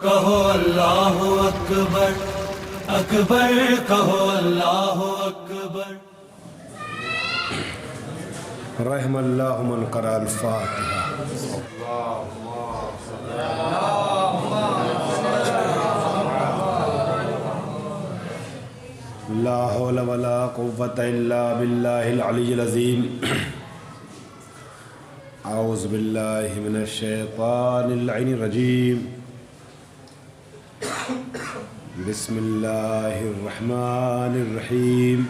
کہو اللہ اکبر اکبر کہو اللہ اکبر. رحم اللہ من قرأ الفاتحہ. لا حول ولا قوة الا باللہ العلی العظیم. اعوذ باللہ من الشیطان اللعین الرجیم. بسم اللہ الرحمن الرحیم.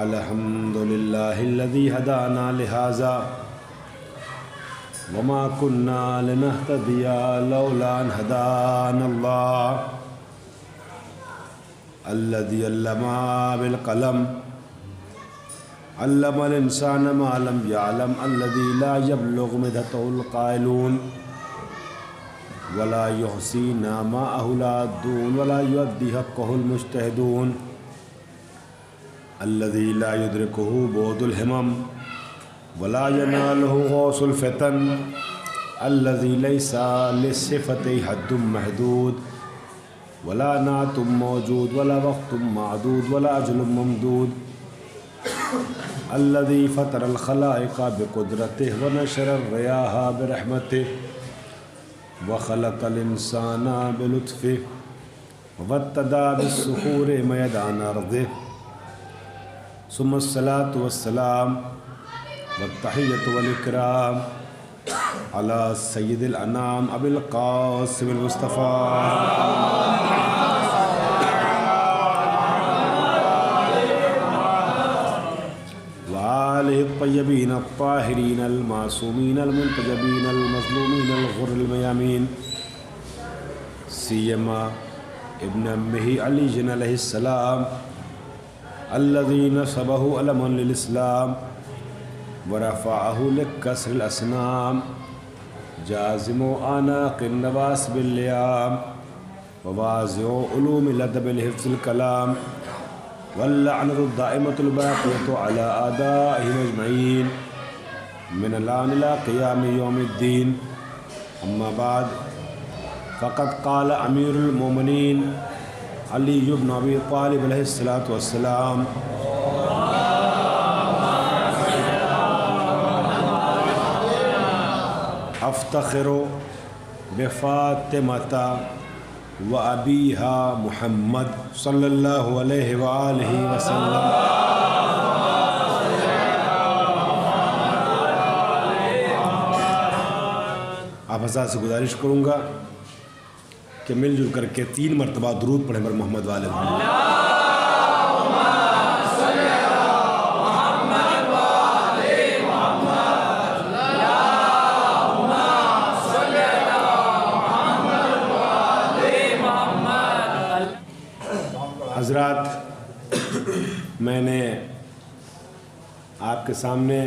الحمد للہ الذی ہدانا لہذا وما كنا لنهتدی لولا ان ہدانا اللہ الذی علم بالقلم علم الانسان ما لم يعلم الذی لا يبلغ مدحته القائلون ولا يحصي نعماءه العادون ولا يؤدي حقه المجتهدون الذي لا يدركه بعد الهمم ولا يناله غوص الفتن الذي ليس للصفة حد محدود ولا نعت موجود ولا وقت معدود ولا أجل ممدود الذي فطر الخلائق بقدرته ونشر الرياح برحمته وخلق الإنسان بلطفه وابتدى بالسحور ميدان أرضه ثم الصلاة والسلام والتحية والإكرام على سيد الأنام أبي القاسم المصطفى وآله الطيبين الطاهرين المعصومين المنتجبين المظلومين الغر الميامين سيما ابن أمه علي عليه السلام الذي نصبه علما للإسلام ورفعه لكسر الأصنام جازم آناق النواس بالليام ووازع علوم الأدب لحفظ الكلام واللعنة الدائمة الباقية على أعدائهم أجمعين من الآن إلى قيام يوم الدين. أما بعد فقد قال أمير المؤمنين علي بن أبي طالب علیہ الصلاۃ والسلام افتخر بفاطمۃ وأبيها محمد صلی اللہ علیہ وآلہ وسلم. آپ حضرات سے گزارش کروں گا کہ مل جل کر کے 3 مرتبہ درود پڑھیں بر محمد والے. حضرات، میں نے آپ کے سامنے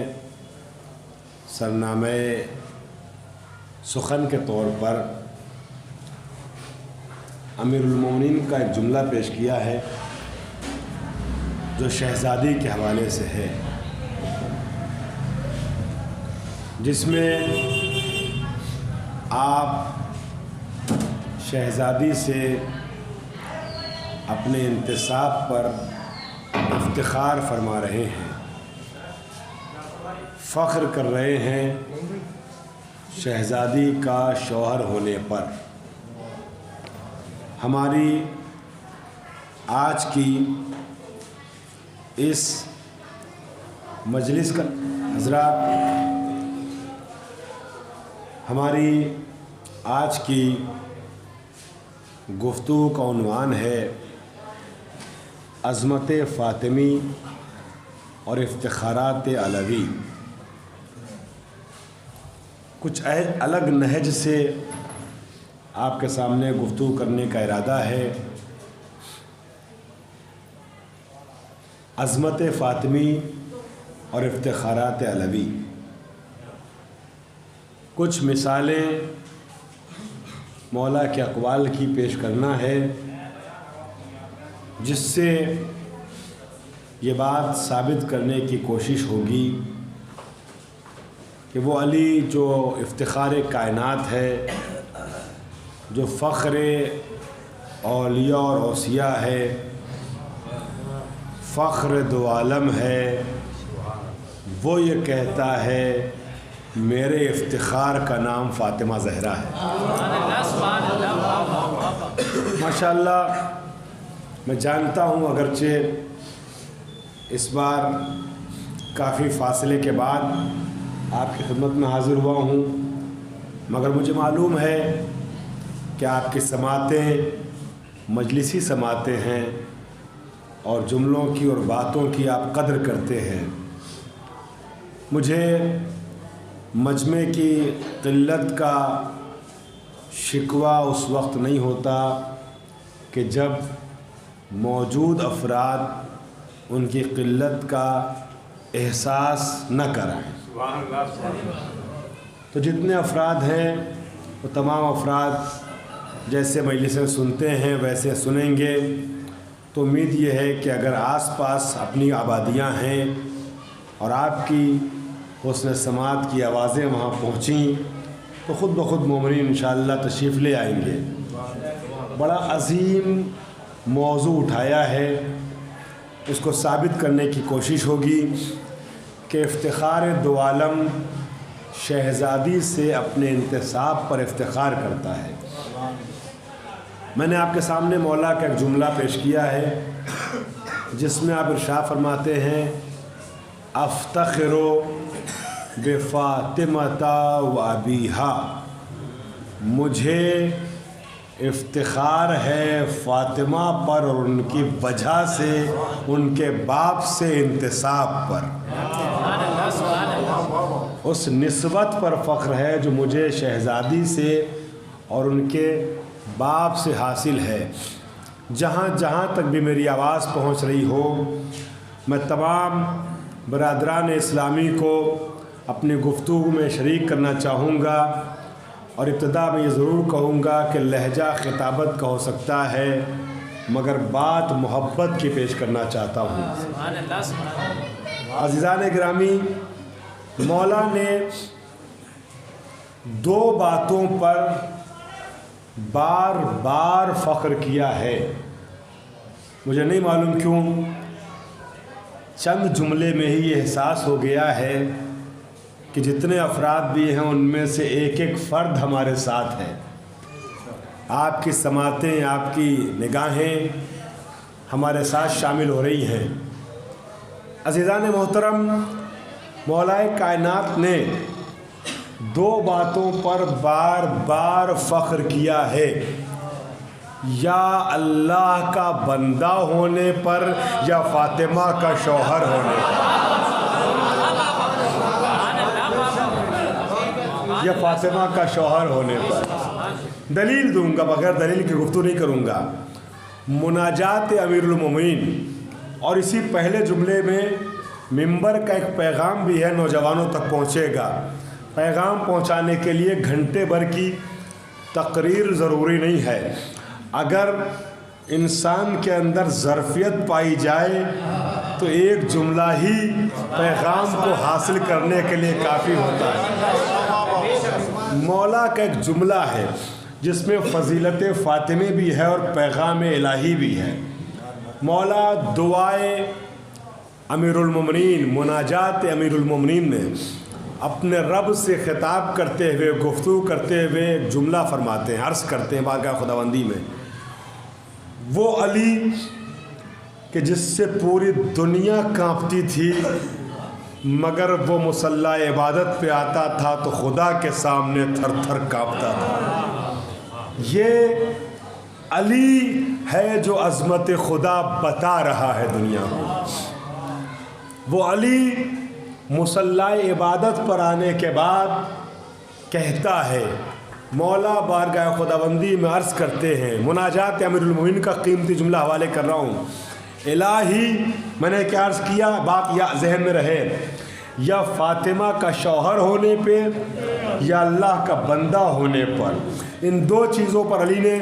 سرنامہ سخن کے طور پر امیر المومنین کا ایک جملہ پیش کیا ہے جو شہزادی کے حوالے سے ہے، جس میں آپ شہزادی سے اپنے انتصاب پر افتخار فرما رہے ہیں، فخر کر رہے ہیں شہزادی کا شوہر ہونے پر. ہماری آج کی اس مجلس کا حضرات، ہماری آج کی گفتگو کا عنوان ہے عظمت فاطمی اور افتخارات علوی. کچھ الگ نہج سے آپ کے سامنے گفتگو کرنے کا ارادہ ہے. عظمت فاطمی اور افتخارات علوی. کچھ مثالیں مولا کے اقوال کی پیش کرنا ہے جس سے یہ بات ثابت کرنے کی کوشش ہوگی کہ وہ علی جو افتخار کائنات ہے جو فخر اولیاء اور اوصیاء ہے، فخر دو عالم ہے، وہ یہ کہتا ہے میرے افتخار کا نام فاطمہ زہرا ہے۔ ماشاءاللہ میں جانتا ہوں اگرچہ اس بار کافی فاصلے کے بعد آپ کی خدمت میں حاضر ہوا ہوں، مگر مجھے معلوم ہے کہ آپ کی سماعتیں مجلسی سماعتیں ہیں اور جملوں کی اور باتوں کی آپ قدر کرتے ہیں۔ مجھے مجمع کی قلت کا شکوہ اس وقت نہیں ہوتا کہ جب موجود افراد ان کی قلت کا احساس نہ کرائیں۔ تو جتنے افراد ہیں وہ تمام افراد جیسے مجلسیں سنتے ہیں ویسے سنیں گے۔ تو امید یہ ہے کہ اگر آس پاس اپنی آبادیاں ہیں اور آپ کی حسن سماعت کی آوازیں وہاں پہنچیں تو خود بخود مومنین انشاءاللہ تشریف لے آئیں گے۔ بڑا عظیم موضوع اٹھایا ہے، اس کو ثابت کرنے کی کوشش ہوگی کہ افتخار دو عالم شہزادی سے اپنے انتساب پر افتخار کرتا ہے۔ میں نے آپ کے سامنے مولا کا ایک جملہ پیش کیا ہے جس میں آپ ارشاد فرماتے ہیں افتخر بفاطمۃ و ابیہا، مجھے افتخار ہے فاطمہ پر اور ان کی وجہ سے ان کے باپ سے انتساب پر، اس نسبت پر فخر ہے جو مجھے شہزادی سے اور ان کے باپ سے حاصل ہے۔ جہاں جہاں تک بھی میری آواز پہنچ رہی ہو، میں تمام برادران اسلامی کو اپنی گفتگو میں شریک کرنا چاہوں گا، اور ابتدا میں یہ ضرور کہوں گا کہ لہجہ خطابت کا ہو سکتا ہے مگر بات محبت کی پیش کرنا چاہتا ہوں۔ عزیزان گرامی، مولا نے دو باتوں پر بار بار فخر کیا ہے۔ مجھے نہیں معلوم کیوں چند جملے میں ہی یہ احساس ہو گیا ہے کہ جتنے افراد بھی ہیں ان میں سے ایک ایک فرد ہمارے ساتھ ہے۔ آپ کی سماعتیں، آپ کی نگاہیں ہمارے ساتھ شامل ہو رہی ہیں۔ عزیزان محترم، مولائے کائنات نے دو باتوں پر بار بار فخر کیا ہے، یا اللہ کا بندہ ہونے پر یا فاطمہ کا شوہر ہونے پر۔ یا فاطمہ کا شوہر ہونے پر۔ دلیل دوں گا، بغیر دلیل کی گفتگو نہیں کروں گا۔ مناجات امیر المومنین، اور اسی پہلے جملے میں منبر کا ایک پیغام بھی ہے، نوجوانوں تک پہنچے گا۔ پیغام پہنچانے کے لیے گھنٹے بھر کی تقریر ضروری نہیں ہے۔ اگر انسان کے اندر ظرفیت پائی جائے تو ایک جملہ ہی پیغام کو حاصل کرنے کے لیے کافی ہوتا ہے۔ مولا کا ایک جملہ ہے جس میں فضیلت فاطمہ بھی ہے اور پیغام الہی بھی ہے۔ مولا دعائے امیر المومنین، مناجات امیر المومنین میں اپنے رب سے خطاب کرتے ہوئے، گفتگو کرتے ہوئے ایک جملہ فرماتے ہیں، عرض کرتے ہیں بارگاہ خداوندی میں، وہ علی کہ جس سے پوری دنیا کانپتی تھی مگر وہ مصلی عبادت پہ آتا تھا تو خدا کے سامنے تھر تھر کانپتا تھا۔ یہ علی ہے جو عظمت خدا بتا رہا ہے دنیا کو۔ وہ علی مصلی عبادت پر آنے کے بعد کہتا ہے، مولا بارگاہ خداوندی میں عرض کرتے ہیں، مناجات امیر المومنین کا قیمتی جملہ حوالے کر رہا ہوں، الہی، میں نے کیا عرض کیا، بات یا ذہن میں رہے، یا فاطمہ کا شوہر ہونے پہ یا اللہ کا بندہ ہونے پر، ان دو چیزوں پر علی نے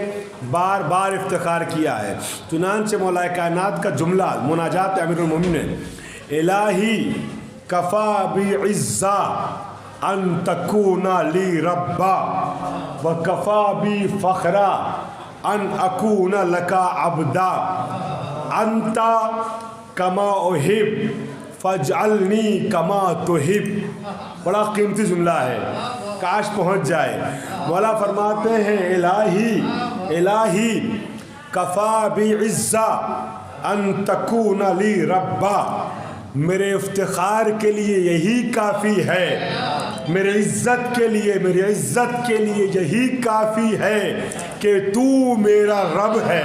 بار بار افتخار کیا ہے۔ چنانچہ مولا کائنات کا جملہ مناجات امیر المومنین، الہی کفا بعزا ان تکونا لی ربا وکفا بی فخرا ان اکون لکا عبدا انت کما احب فاجعلنی کما تحب. بڑا قیمتی جملہ ہے، کاش پہنچ جائے. مولا فرماتے ہیں الہی الہی کفا بعزا ان تکون لی ربا، میرے افتخار کے لیے یہی کافی ہے، میرے عزت کے لیے یہی کافی ہے کہ تو میرا رب ہے،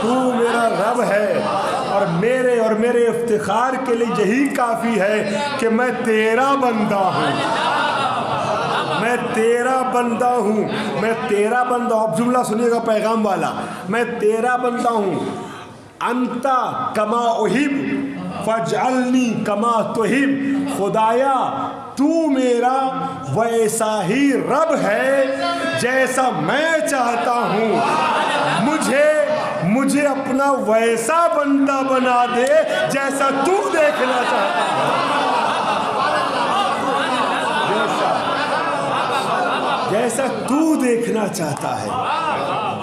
تو میرا رب ہے. اور میرے افتخار کے لیے یہی کافی ہے کہ میں تیرا بندہ ہوں، میں تیرا بندہ ہوں. اب جملہ سنیے گا پیغام والا، میں تیرا بندہ ہوں. انتا کما احب فاجعلنی کما تحب، خدایا تو میرا ویسا ہی رب ہے جیسا میں چاہتا ہوں. مجھے اپنا ویسا بندہ بنا دے جیسا تو دیکھنا چاہتا ہے، جیسا تو دیکھنا چاہتا ہے.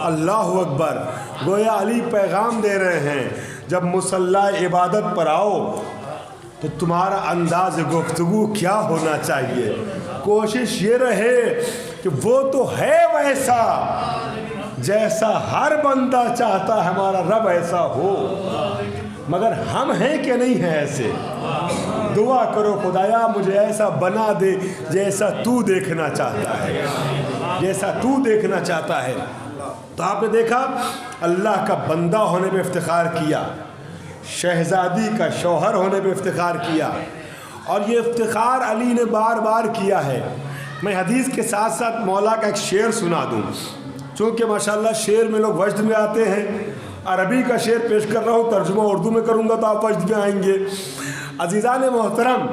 اللہ اکبر. گویا علی پیغام دے رہے ہیں جب مصلی عبادت پر آؤ تو تمہارا انداز گفتگو کیا ہونا چاہیے. کوشش یہ رہے کہ وہ تو ہے ویسا جیسا ہر بندہ چاہتا ہے ہمارا رب ایسا ہو، مگر ہم ہیں کہ نہیں ہیں ایسے. دعا کرو خدایا مجھے ایسا بنا دے جیسا تو دیکھنا چاہتا ہے، جیسا تو دیکھنا چاہتا ہے. تو آپ نے دیکھا اللہ کا بندہ ہونے پہ افتخار کیا، شہزادی کا شوہر ہونے پہ افتخار کیا، اور یہ افتخار علی نے بار بار کیا ہے. میں حدیث کے ساتھ ساتھ مولا کا ایک شعر سنا دوں، چونکہ ماشاءاللہ شعر میں لوگ وجد میں آتے ہیں. عربی کا شعر پیش کر رہا ہوں، ترجمہ اردو میں کروں گا تو آپ وجد میں آئیں گے. عزیزان محترم،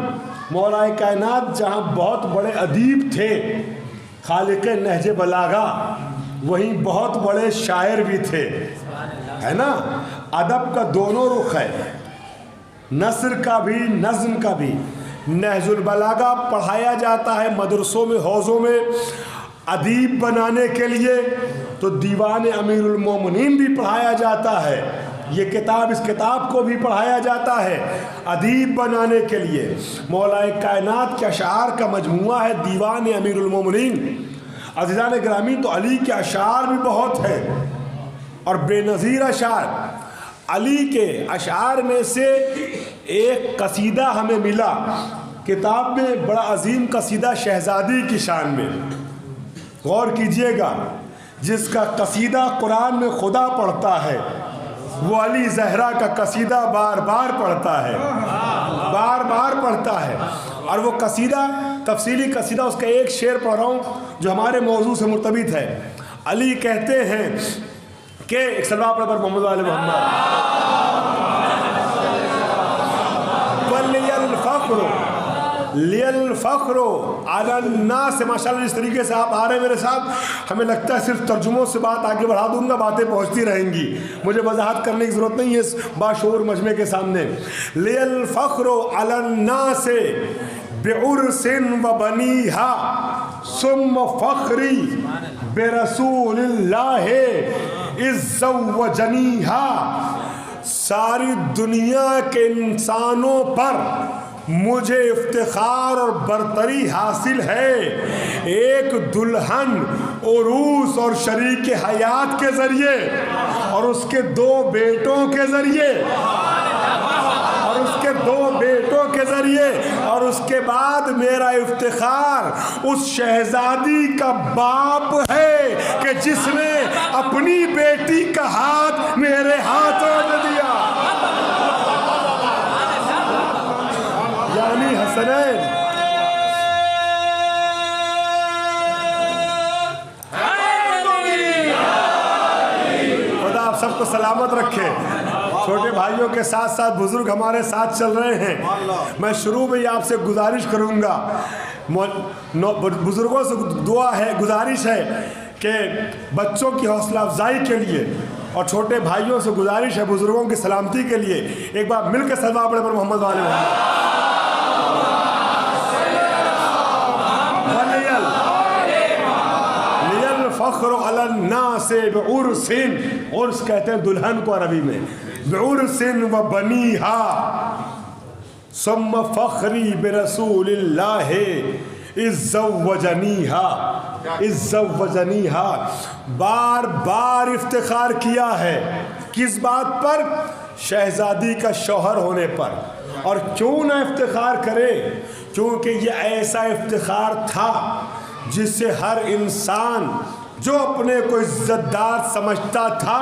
مولا کائنات جہاں بہت بڑے ادیب تھے، خالق نہج بلاغہ، وہیں بہت بڑے شاعر بھی تھے، ہے نا. ادب کا دونوں رخ ہے، نثر کا بھی نظم کا بھی. نہج البلاغہ پڑھایا جاتا ہے مدرسوں میں، حوضوں میں ادیب بنانے کے لیے، تو دیوان امیر المومنین بھی پڑھایا جاتا ہے. یہ کتاب، اس کتاب کو بھی پڑھایا جاتا ہے ادیب بنانے کے لیے. مولا کائنات کے اشعار کا مجموعہ ہے دیوان امیر المومنین. عزیزان گرامی، تو علی کے اشعار بھی بہت ہیں اور بے نظیر اشعار. علی کے اشعار میں سے ایک قصیدہ ہمیں ملا کتاب میں، بڑا عظیم قصیدہ شہزادی کی شان میں. غور کیجئے گا، جس کا قصیدہ قرآن میں خدا پڑھتا ہے وہ علی زہرا کا قصیدہ بار بار پڑھتا ہے، بار بار پڑھتا ہے. اور وہ قصیدہ تفصیلی قصیدہ، اس کا ایک شعر پڑھ رہا ہوں جو ہمارے موضوع سے مرتبط ہے. علی کہتے ہیں کہ ایک صلوات پر محمد علیہ محمد لِلْفَخْرُ عَلَى النَّاسِ. ماشاءاللہ جس طریقے سے آپ آ رہے ہیں میرے ساتھ، ہمیں لگتا ہے صرف ترجموں سے بات آگے بڑھا دوں گا، باتیں پہنچتی رہیں گی، مجھے وضاحت کرنے کی ضرورت نہیں ہے اس باشعور مجمع کے سامنے. لِلْفَخْرُ عَلَى النَّاسِ بِعُرْسٍ وَبَنِيهَا ثُمَّ فَخْرِي بِرَسُولِ اللَّهِ إِذْ زَوَّجَنِيهَا. ساری دنیا کے انسانوں پر مجھے افتخار اور برتری حاصل ہے ایک دلہن عروس اور شریک حیات کے ذریعے، اور اس کے دو بیٹوں کے ذریعے، اور اس کے دو بیٹوں کے ذریعے. اور اس کے بعد میرا افتخار اس شہزادی کا باپ ہے کہ جس نے اپنی بیٹی کا ہاتھ میرے ہاتھوں میں دیا، یعنی حسنین. خدا آپ سب کو سلامت رکھے. چھوٹے بھائیوں کے ساتھ ساتھ بزرگ ہمارے ساتھ چل رہے ہیں. میں شروع میں آپ سے گزارش کروں گا، بزرگوں سے دعا ہے، گزارش ہے کہ بچوں کی حوصلہ افزائی کے لیے، اور چھوٹے بھائیوں سے گزارش ہے بزرگوں کی سلامتی کے لیے، ایک بار مل کے صلوات پڑھیں پر محمد والے محمد. الفخر علی الناس بعرس، عرس کہتے ہیں دلہن کو عربی میں، بعرس و بنیہا ثم فخری برسول اللہ اذ زوجنیہا، اذ زوجنیہا، بار بار افتخار کیا ہے کس بات پر؟ شہزادی کا شوہر ہونے پر۔ اور کیوں نہ افتخار کرے؟ کیونکہ یہ ایسا افتخار تھا جس سے ہر انسان جو اپنے کو عزت دار سمجھتا تھا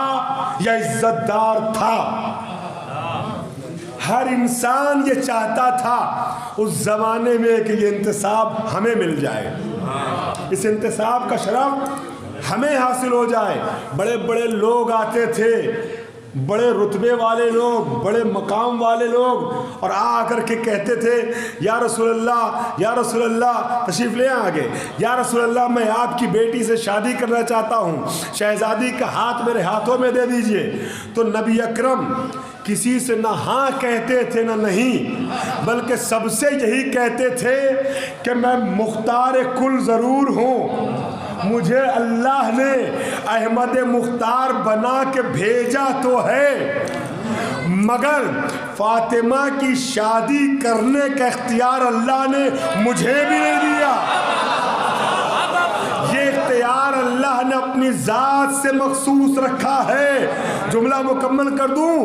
یا عزت دار تھا، ہر انسان یہ چاہتا تھا اس زمانے میں کہ یہ انتصاب ہمیں مل جائے، اس انتصاب کا شرف ہمیں حاصل ہو جائے۔ بڑے بڑے لوگ آتے تھے، بڑے رتبے والے لوگ، بڑے مقام والے لوگ، اور آ کر کے کہتے تھے یا رسول اللہ، یا رسول اللہ، تشریف لے آگے، یا رسول اللہ میں آپ کی بیٹی سے شادی کرنا چاہتا ہوں، شہزادی کا ہاتھ میرے ہاتھوں میں دے دیجئے۔ تو نبی اکرم کسی سے نہ ہاں کہتے تھے نہ نہیں، بلکہ سب سے یہی کہتے تھے کہ میں مختار کل ضرور ہوں، مجھے اللہ نے احمد مختار بنا کے بھیجا تو ہے، مگر فاطمہ کی شادی کرنے کا اختیار اللہ نے مجھے بھی نہیں دیا، یہ اختیار اللہ نے اپنی ذات سے مخصوص رکھا ہے۔ جملہ مکمل کر دوں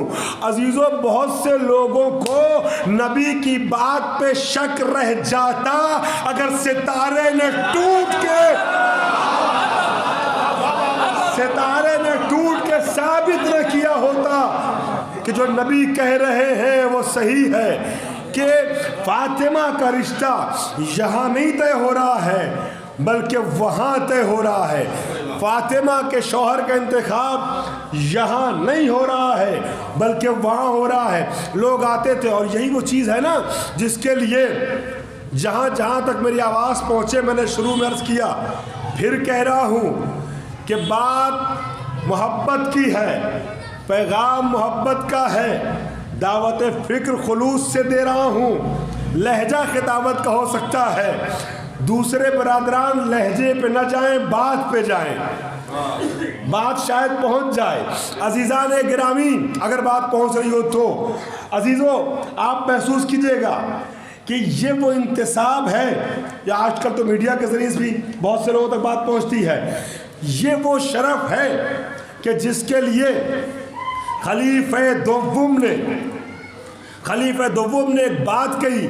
عزیزوں، بہت سے لوگوں کو نبی کی بات پہ شک رہ جاتا اگر ستارے نے ٹوٹ کے ثابت نہ کیا ہوتا کہ جو نبی کہہ رہے ہیں وہ صحیح ہے، کہ فاطمہ کا رشتہ یہاں نہیں طے ہو رہا ہے بلکہ وہاں طے ہو رہا ہے، فاطمہ کے شوہر کا انتخاب یہاں نہیں ہو رہا ہے بلکہ وہاں ہو رہا ہے۔ لوگ آتے تھے، اور یہی وہ چیز ہے نا جس کے لیے جہاں جہاں تک میری آواز پہنچے میں نے شروع میں عرض کیا، پھر کہہ رہا ہوں کہ بات محبت کی ہے، پیغام محبت کا ہے، دعوت فکر خلوص سے دے رہا ہوں، لہجہ خطابت کا ہو سکتا ہے، دوسرے برادران لہجے پہ نہ جائیں، بات پہ جائیں، بات شاید پہنچ جائے۔ عزیزان گرامی اگر بات پہنچ رہی ہو تو عزیزوں آپ محسوس کیجئے گا کہ یہ وہ انتصاب ہے، یا آج کل تو میڈیا کے ذریعے بھی بہت سے لوگوں تک بات پہنچتی ہے، یہ وہ شرف ہے کہ جس کے لیے خلیفہ دوم نے ایک بات کہی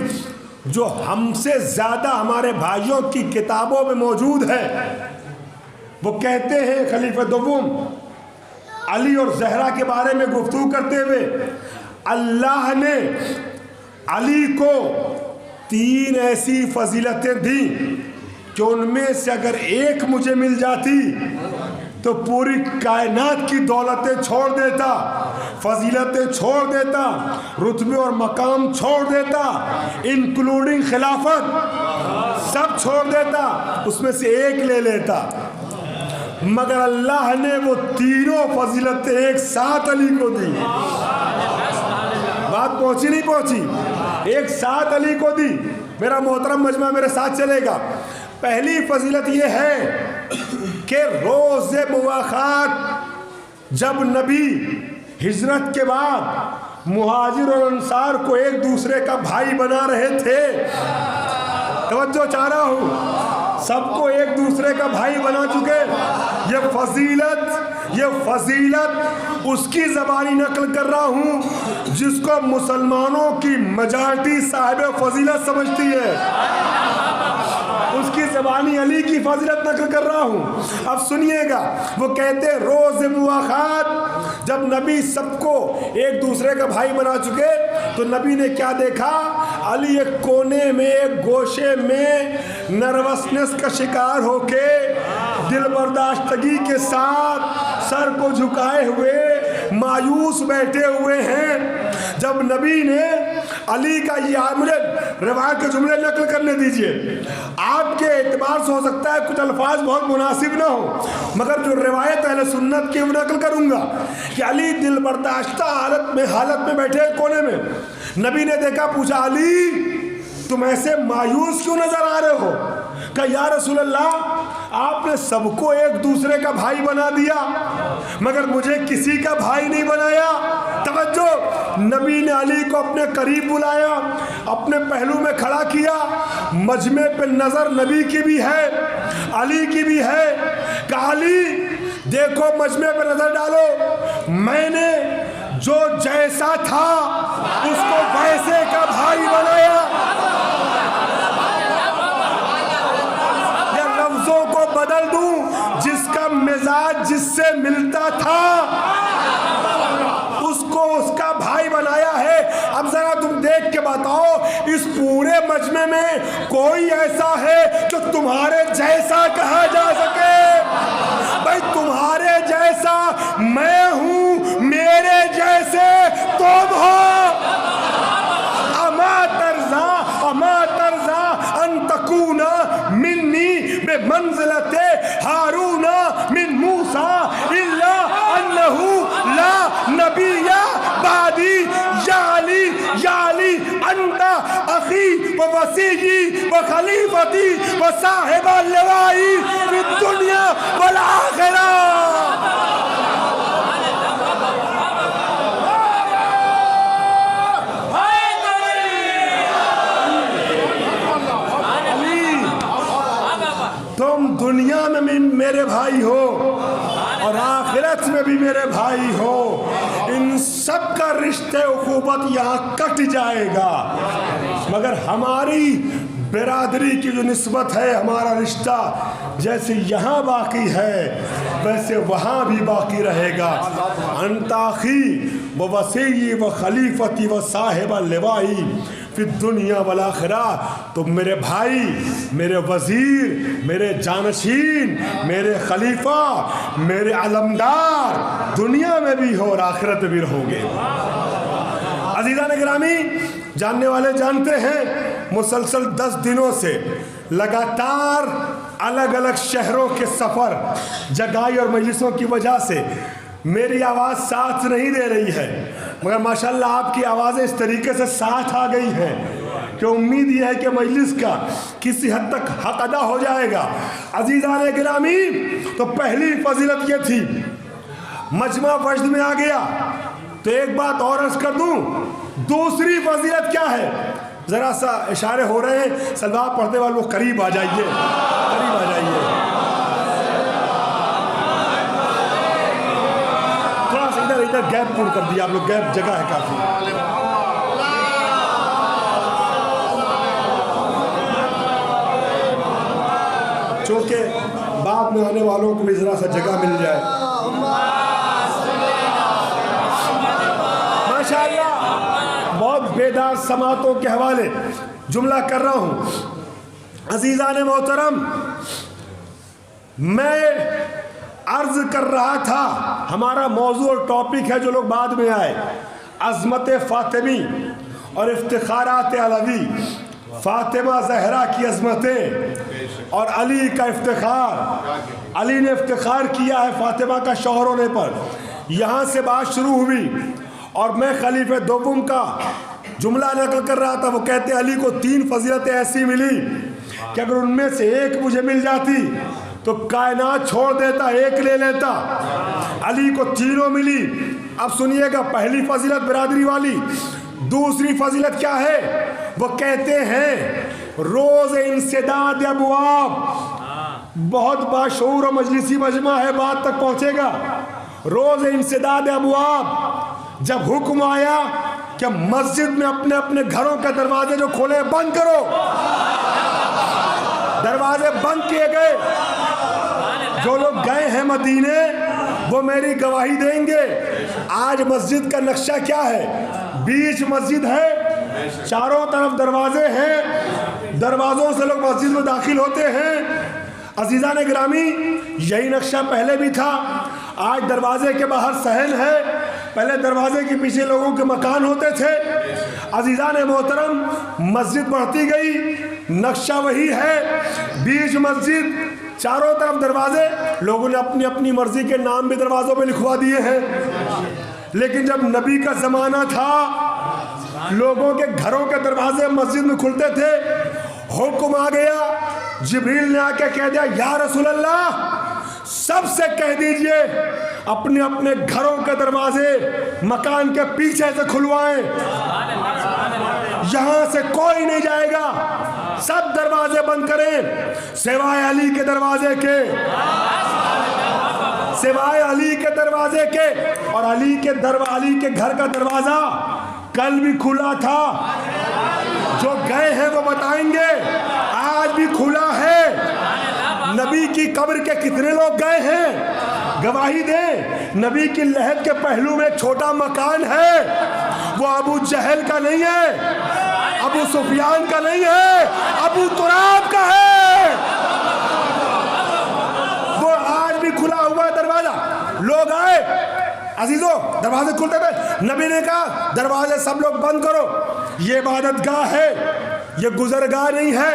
جو ہم سے زیادہ ہمارے بھائیوں کی کتابوں میں موجود ہے۔ وہ کہتے ہیں خلیفہ دوم علی اور زہرا کے بارے میں گفتگو کرتے ہوئے، اللہ نے علی کو 3 ایسی فضیلتیں دیں کہ ان میں سے اگر ایک مجھے مل جاتی تو پوری کائنات کی دولتیں چھوڑ دیتا، فضیلتیں چھوڑ دیتا، رتبے اور مقام چھوڑ دیتا، انکلوڈنگ خلافت سب چھوڑ دیتا، اس میں سے ایک لے لیتا، مگر اللہ نے وہ 3 فضیلتیں ایک ساتھ علی کو دی۔ بات پہنچی نہیں پہنچی؟ ایک ساتھ علی کو دی۔ میرا محترم مجمع میرے ساتھ چلے گا۔ پہلی فضیلت یہ ہے کہ روز مواخات جب نبی ہجرت کے بعد مہاجر اور انصار کو ایک دوسرے کا بھائی بنا رہے تھے، توجہ چاہ رہا ہوں، سب کو ایک دوسرے کا بھائی بنا چکے، یہ فضیلت اس کی زبانی نقل کر رہا ہوں جس کو مسلمانوں کی میجارٹی صاحب فضیلت سمجھتی ہے، اس کی زبانی علی کی فضیلت نقل کر رہا ہوں۔ اب سنیے گا، وہ کہتے ہیں روز مواخات جب نبی سب کو ایک دوسرے کا بھائی بنا چکے تو نبی نے کیا دیکھا؟ علی ایک کونے میں، ایک گوشے میں نروسنس کا شکار ہو کے دل برداشتگی کے ساتھ سر کو جھکائے ہوئے مایوس بیٹھے ہوئے ہیں۔ جب نبی نے علی کا یہ، مجھے روایت کے جملے نقل کرنے دیجئے، آپ کے اعتبار سے ہو سکتا ہے کچھ الفاظ بہت مناسب نہ ہو، مگر جو روایت اہل سنت کی وہ نقل کروں گا کہ علی دل برداشتہ حالت میں بیٹھے کونے میں، نبی نے دیکھا، پوچھا علی تم ایسے مایوس کیوں نظر آ رہے ہو؟ کہ یا رسول اللہ آپ نے سب کو ایک دوسرے کا بھائی بنا دیا مگر مجھے کسی کا بھائی نہیں بنایا۔ توجہ، نبی نے علی کو اپنے قریب بلایا، اپنے پہلو میں کھڑا کیا، مجمع پہ نظر نبی کی بھی ہے، علی کی بھی ہے، کہ علی دیکھو مجمع پہ نظر ڈالو، میں نے جو جیسا تھا اس کو ویسے کا بھائی بنایا۔ یا لفظوں کو بدل دوں، جس کا مزاج جس سے ملتا تھا اس کو اس کا بھائی بنایا ہے۔ اب ذرا تم دیکھ کے بتاؤ، اس پورے مجمع میں کوئی ایسا ہے جو تمہارے جیسا کہا جا سکے؟ بھائی تمہارے جیسا میں ہوں، میرے جیسے تم ہو۔ اما ترضا ان تکون منی بمنزلت ہارون من موسیٰ الا انہ لا نبی بعدی یا علی انت اخی و وصیی و خلیفتی و صاحب اللوائی فی الدنیا والآخرہ۔ تم دنیا میں بھی میرے بھائی ہو اور آخرت میں بھی میرے بھائی ہو، ان سب کا رشتے اخوت یہاں کٹ جائے گا، مگر ہماری برادری کی جو نسبت ہے، ہمارا رشتہ جیسے یہاں باقی ہے ویسے وہاں بھی باقی رہے گا۔ انت اخی و وصیی و خلیفتی و صاحب اللوائی فی الدنیا والآخرہ، تم میرے بھائی، میرے وزیر، میرے جانشین، میرے خلیفہ، میرے علمدار دنیا میں بھی ہو اور آخرت میں بھی رہو گے۔ عزیزان گرامی، جاننے والے جانتے ہیں مسلسل 10 دنوں سے لگاتار الگ الگ شہروں کے سفر، جگائی اور مجلسوں کی وجہ سے میری آواز ساتھ نہیں دے رہی ہے، مگر ماشاءاللہ آپ کی آوازیں اس طریقے سے ساتھ آ گئی ہیں کہ امید یہ ہے کہ مجلس کا کسی حد تک حق ادا ہو جائے گا۔ عزیزان گرامی، تو پہلی فضیلت یہ تھی، مجمع وجد میں آ گیا تو ایک بات اور عرض کر دوں، دوسری فضیلت کیا ہے؟ ذرا سا اشارے ہو رہے ہیں، سلوات پڑھتے والے لوگ قریب آ جائیے، قریب آ جائیے، تھوڑا سا ادھر گیپ پور کر دیا آپ لوگ، گیپ جگہ ہے کافی۔ چونکہ بعد میں آنے والوں کو بھی ذرا سا جگہ مل جائے۔ ماشاءاللہ بہت بیدار سماعتوں کے حوالے جملہ کر رہا ہوں۔ عزیزان محترم، میں عرض کر رہا تھا، ہمارا موضوع اور ٹاپک ہے جو لوگ بعد میں آئے، عظمت فاطمی اور افتخارات علوی، فاطمہ زہرا کی عظمتیں اور علی کا افتخار۔ علی نے افتخار کیا ہے فاطمہ کا شوہر ہونے پر۔ یہاں سے بات شروع ہوئی اور میں خلیفہ دوم کا جملہ نقل کر رہا تھا، وہ کہتے ہیں علی کو 3 فضیلتیں ایسی ملی کہ اگر ان میں سے ایک مجھے مل جاتی تو کائنات چھوڑ دیتا، ایک لے لیتا۔ علی کو تینوں ملی۔ اب سنیے گا، پہلی فضیلت برادری والی، دوسری فضیلت کیا ہے؟ وہ کہتے ہیں روز انسداد ابواب، بہت باشعور و مجلسی مجمع ہے، بات تک پہنچے گا۔ روز انسداد ابواب، جب حکم آیا کہ مسجد میں اپنے اپنے گھروں کے دروازے جو کھولے بند کرو، دروازے بند کیے گئے۔ جو لوگ گئے ہیں مدینے وہ میری گواہی دیں گے، آج مسجد کا نقشہ کیا ہے؟ بیچ مسجد ہے، چاروں طرف دروازے ہیں، دروازوں سے لوگ مسجد میں داخل ہوتے ہیں۔ عزیزان گرامی، یہی نقشہ پہلے بھی تھا۔ آج دروازے کے باہر صحن ہے، پہلے دروازے کے پیچھے لوگوں کے مکان ہوتے تھے۔ عزیزان محترم، مسجد بڑھتی گئی، نقشہ وہی ہے، بیچ مسجد، چاروں طرف دروازے۔ لوگوں نے اپنی اپنی مرضی کے نام بھی دروازوں پہ لکھوا دیے ہیں، لیکن جب نبی کا زمانہ تھا لوگوں کے گھروں کے دروازے مسجد میں کھلتے تھے۔ حکم آ گیا جبریل نے آ کے کہہ دیا یا رسول اللہ سب سے کہہ دیجئے اپنے اپنے گھروں کے دروازے مکان کے پیچھے سے کھلوائیں، یہاں سے کوئی نہیں جائے گا، سب دروازے بند کریں سوائے علی کے دروازے کے، سوائے علی کے دروازے کے۔ اور علی کے گھر کا دروازہ کل بھی کھلا تھا، جو گئے ہیں وہ بتائیں گے، آج بھی کھلا ہے۔ نبی کی قبر کے کتنے لوگ گئے ہیں گواہی دیں۔ نبی کی لحد کے پہلو میں چھوٹا مکان ہے، وہ ابو جہل کا نہیں ہے، ابو سفیان کا نہیں ہے، ابو تراب کا ہے، وہ آج بھی کھلا ہوا دروازہ۔ لوگ آئے عزیزوں، دروازے کھلتے تھے، نبی نے کہا دروازے سب لوگ بند کرو، یہ عبادت گاہ ہے، یہ گزرگاہ نہیں ہے۔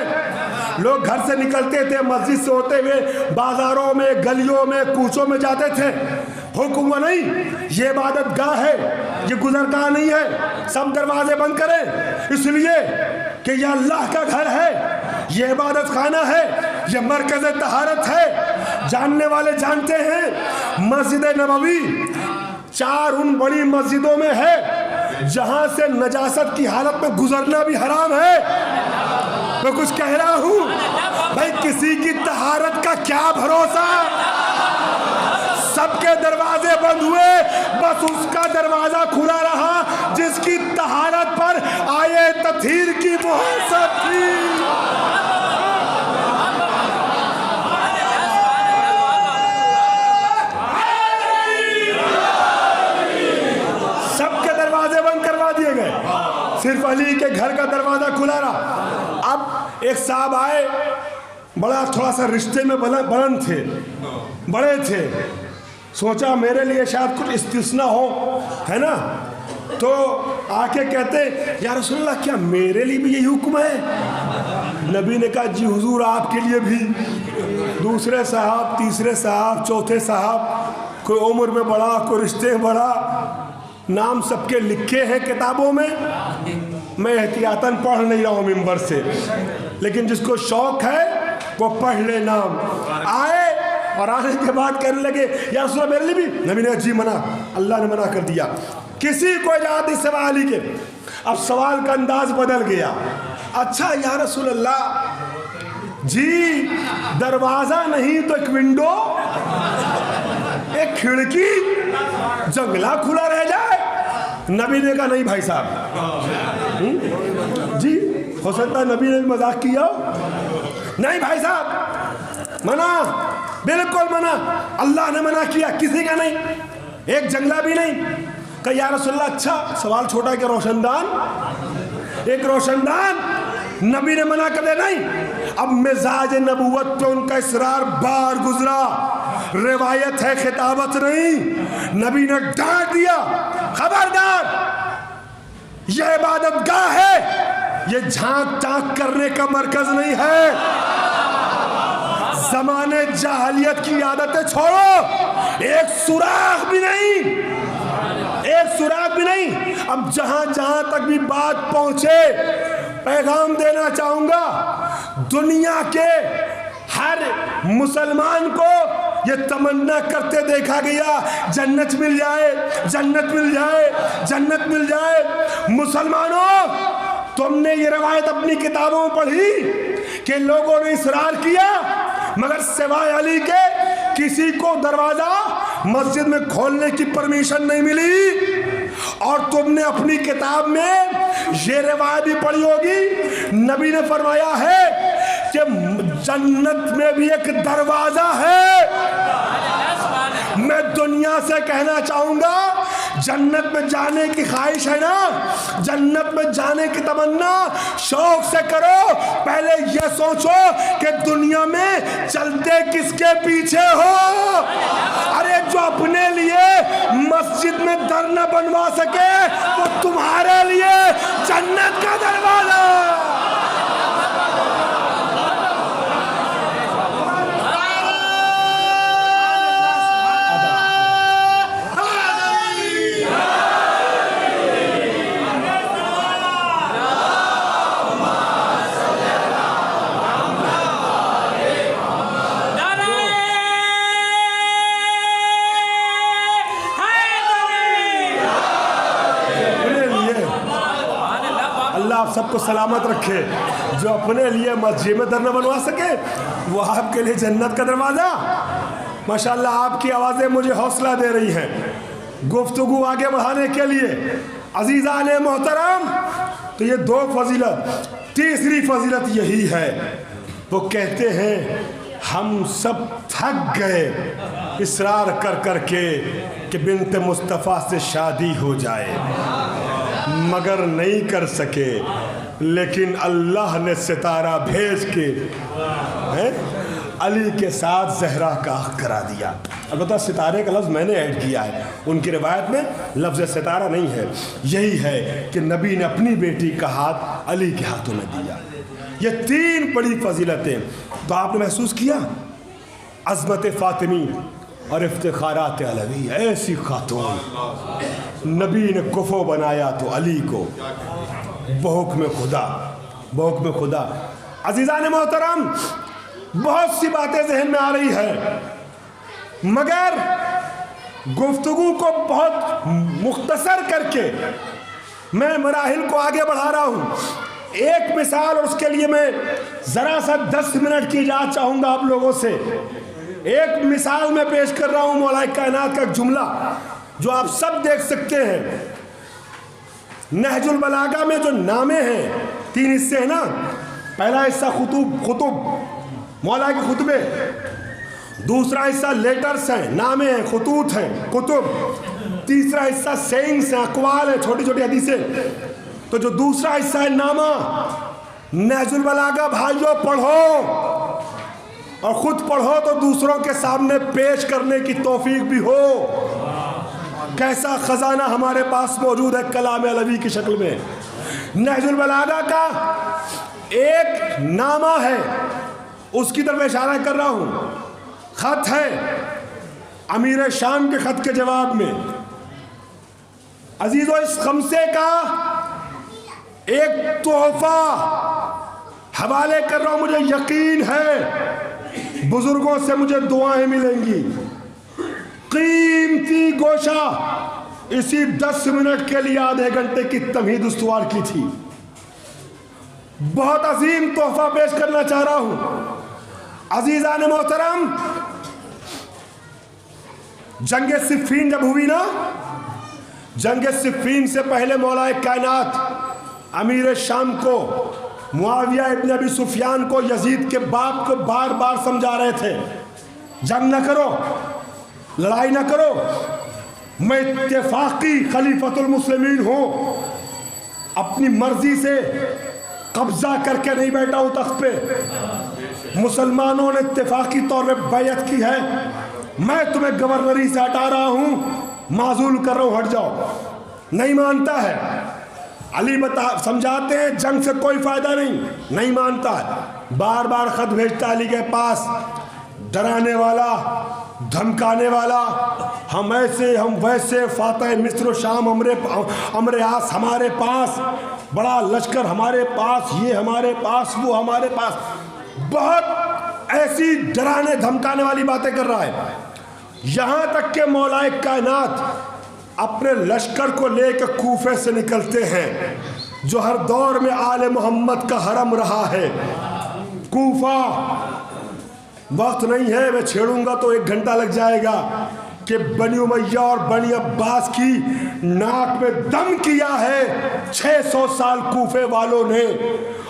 لوگ گھر سے نکلتے تھے، مسجد سے ہوتے ہوئے بازاروں میں، گلیوں میں، کوچوں میں جاتے تھے، حکم ہوا نہیں یہ عبادت گاہ ہے، یہ گزرگاہ نہیں ہے، سب دروازے بند کریں، اس لیے کہ یہ اللہ کا گھر ہے، یہ عبادت خانہ ہے، یہ مرکز طہارت ہے۔ جاننے والے جانتے ہیں مسجد نبوی 4 ان بڑی مسجدوں میں ہے جہاں سے نجاست کی حالت میں گزرنا بھی حرام ہے۔ میں کچھ کہہ رہا ہوں بھائی، کسی کی طہارت کا کیا بھروسہ؟ سب کے دروازے بند ہوئے، بس اس کا دروازہ کھلا رہا جس کی طہارت پر آیے تطہیر کی مہر تھی۔ سب کے دروازے بند کروا دیے گئے، صرف علی کے گھر کا دروازہ کھلا رہا۔ اب ایک صاحب آئے، بڑا تھوڑا سا رشتے میں بلند تھے، بڑے تھے، سوچا میرے لیے شاید کچھ استثناء ہو، ہے نا، تو آ کے کہتے یا رسول اللہ کیا میرے لیے بھی یہی حکم ہے؟ نبی نے کہا جی حضور آپ کے لیے بھی۔ دوسرے صاحب، تیسرے صاحب، چوتھے صاحب، کوئی عمر میں بڑا، کوئی رشتے میں بڑا، نام سب کے لکھے ہیں کتابوں میں، میں احتیاطاً پڑھ نہیں رہا ہوں ممبر سے، لیکن جس کو شوق ہے وہ پڑھ لے نام۔ آئے اور آنے کے بعد کہنے لگے یا رسول اللہ میرے لیے بھی؟ نبی نے جی منع، اللہ نے منع کر دیا، کسی کو اجازت نہیں سوائے علی کے۔ اب سوال کا انداز بدل گیا، اچھا یا رسول اللہ جی دروازہ نہیں تو ایک ونڈو، ایک کھڑکی، جنگلہ کھلا رہ جائے؟ نبی نے کہا نہیں بھائی صاحب، جی ہو سکتا ہے نبی نے بھی مذاق کیا ہو، نہیں بھائی صاحب منع، بالکل منع، اللہ نے منع کیا، کسی کا نہیں، ایک جنگلہ بھی نہیں۔ کہ یا رسول اللہ اچھا سوال چھوٹا کہ روشن دان، ایک روشن دان؟ نبی نے منع کر دیا نہیں۔ اب مزاج نبوت پہ ان کا اصرار بار گزرا، روایت ہے خطابت نہیں، نبی نے ڈانٹ دیا خبردار، یہ عبادت گاہ ہے، یہ جھانک ٹانک کرنے کا مرکز نہیں ہے، زمانے جاہلیت کی عادتیں چھوڑو، ایک سوراخ بھی نہیں، ایک سوراخ بھی نہیں۔ اب جہاں جہاں تک بھی بات پہنچے، پیغام دینا چاہوں گا، دنیا کے ہر مسلمان کو یہ تمنا کرتے دیکھا گیا جنت مل جائے، جنت مل جائے، جنت مل جائے۔ مسلمانوں تم نے یہ روایت اپنی کتابوں میں پڑھی کہ لوگوں نے اصرار کیا مگر سوائے علی کے کسی کو دروازہ مسجد میں کھولنے کی پرمیشن نہیں ملی، اور تم نے اپنی کتاب میں یہ روایت بھی پڑھی ہوگی، نبی نے فرمایا ہے کہ جنت میں بھی ایک دروازہ ہے۔ میں دنیا سے کہنا چاہوں گا جنت میں جانے کی خواہش ہے نا، جنت میں جانے کی تمنا شوق سے کرو، پہلے یہ سوچو کہ دنیا میں چلتے کس کے پیچھے ہو۔ ارے جو اپنے لیے مسجد میں در نہ بنوا سکے وہ تمہارے لیے جنت کا دروازہ۔ آپ سب کو سلامت رکھے. جو اپنے لیے مسجد میں در نہ بنوا سکے وہ آپ کے لیے جنت کا دروازہ. ماشاءاللہ آپ کی آوازیں مجھے حوصلہ دے رہی ہیں گفتگو آگے بڑھانے کے لیے. عزیزان محترم، تو یہ 2 فضیلت. تیسری فضیلت یہی ہے، وہ کہتے ہیں ہم سب تھک گئے اصرار کر کر کے کہ بنت مصطفیٰ سے شادی ہو جائے، مگر نہیں کر سکے. لیکن اللہ نے ستارہ بھیج کے علی کے ساتھ زہرا کا عقد کرا دیا. البتہ ستارے کا لفظ میں نے ایڈ کیا ہے، ان کی روایت میں لفظ ستارہ نہیں ہے. یہی ہے کہ نبی نے اپنی بیٹی کا ہاتھ علی کے ہاتھوں میں دیا. یہ 3 بڑی فضیلتیں. تو آپ نے محسوس کیا عظمت فاطمی اور افتخارات علوی. ایسی خاتون نبی نے کفو بنایا تو علی کو بحکم خدا. عزیزان محترم، بہت سی باتیں ذہن میں آ رہی ہے، مگر گفتگو کو بہت مختصر کر کے میں مراحل کو آگے بڑھا رہا ہوں. ایک مثال، اور اس کے لیے میں ذرا سا 10 منٹ کی اجازت چاہوں گا آپ لوگوں سے. ایک مثال میں پیش کر رہا ہوں مولا کائنات کا ایک جملہ جو آپ سب دیکھ سکتے ہیں. نہج البلاغہ میں جو نامے ہیں 3 حصے ہیں نا. پہلا حصہ خطب مولا کے خطبے، دوسرا حصہ لیٹرز ہیں، نامے ہیں، خطوط ہیں، کتب. تیسرا حصہ سینگز ہیں، اقوال ہیں، چھوٹی چھوٹی حدیثیں. تو جو دوسرا حصہ ہے نامہ، نہج البلاغہ بھائیوں پڑھو، اور خود پڑھو تو دوسروں کے سامنے پیش کرنے کی توفیق بھی ہو. کیسا خزانہ ہمارے پاس موجود ہے کلام علوی کی شکل میں. نہج البلاغہ کا ایک نامہ ہے، اس کی طرف اشارہ کر رہا ہوں. خط ہے امیر شام کے خط کے جواب میں. عزیزو، اس خمسے کا ایک تحفہ حوالے کر رہا ہوں. مجھے یقین ہے بزرگوں سے مجھے دعائیں ملیں گی. قیمتی گوشہ اسی 10 منٹ کے لیے آدھے گھنٹے کی تمہید استوار کی تھی. بہت عظیم تحفہ پیش کرنا چاہ رہا ہوں. عزیزان محترم، جنگ صفین جب ہوئی نا، جنگ صفین سے پہلے مولا کائنات امیر شام کو، معاویہ ابن ابی سفیان کو، یزید کے باپ کو بار بار سمجھا رہے تھے جنگ نہ کرو، لڑائی نہ کرو، میں اتفاقی خلیفۃ المسلمین ہوں، اپنی مرضی سے قبضہ کر کے نہیں بیٹھا ہوں تخت پہ. مسلمانوں نے اتفاقی طور پہ بیعت کی ہے، میں تمہیں گورنری سے ہٹا رہا ہوں، معزول کر رہا ہوں، ہٹ جاؤ. نہیں مانتا ہے. علی سمجھاتے ہیں جنگ سے کوئی فائدہ نہیں مانتا ہے. بار بار خط بھیجتا علی کے پاس، ڈرانے والا، دھمکانے والا، ہم ایسے ہم ویسے، فاتح مصر و شام امر عاص ہمارے پاس، بڑا لشکر ہمارے پاس، یہ ہمارے پاس، وہ ہمارے پاس. بہت ایسی ڈرانے دھمکانے والی باتیں کر رہا ہے. یہاں تک کہ مولا کائنات اپنے لشکر کو لے کے کوفے سے نکلتے ہیں، جو ہر دور میں آل محمد کا حرم رہا ہے. کوفہ، وقت نہیں ہے، میں چھیڑوں گا تو 1 گھنٹہ لگ جائے گا، کہ بنی امیہ اور بنی عباس کی ناک میں دم کیا ہے 600 سال کوفے والوں نے.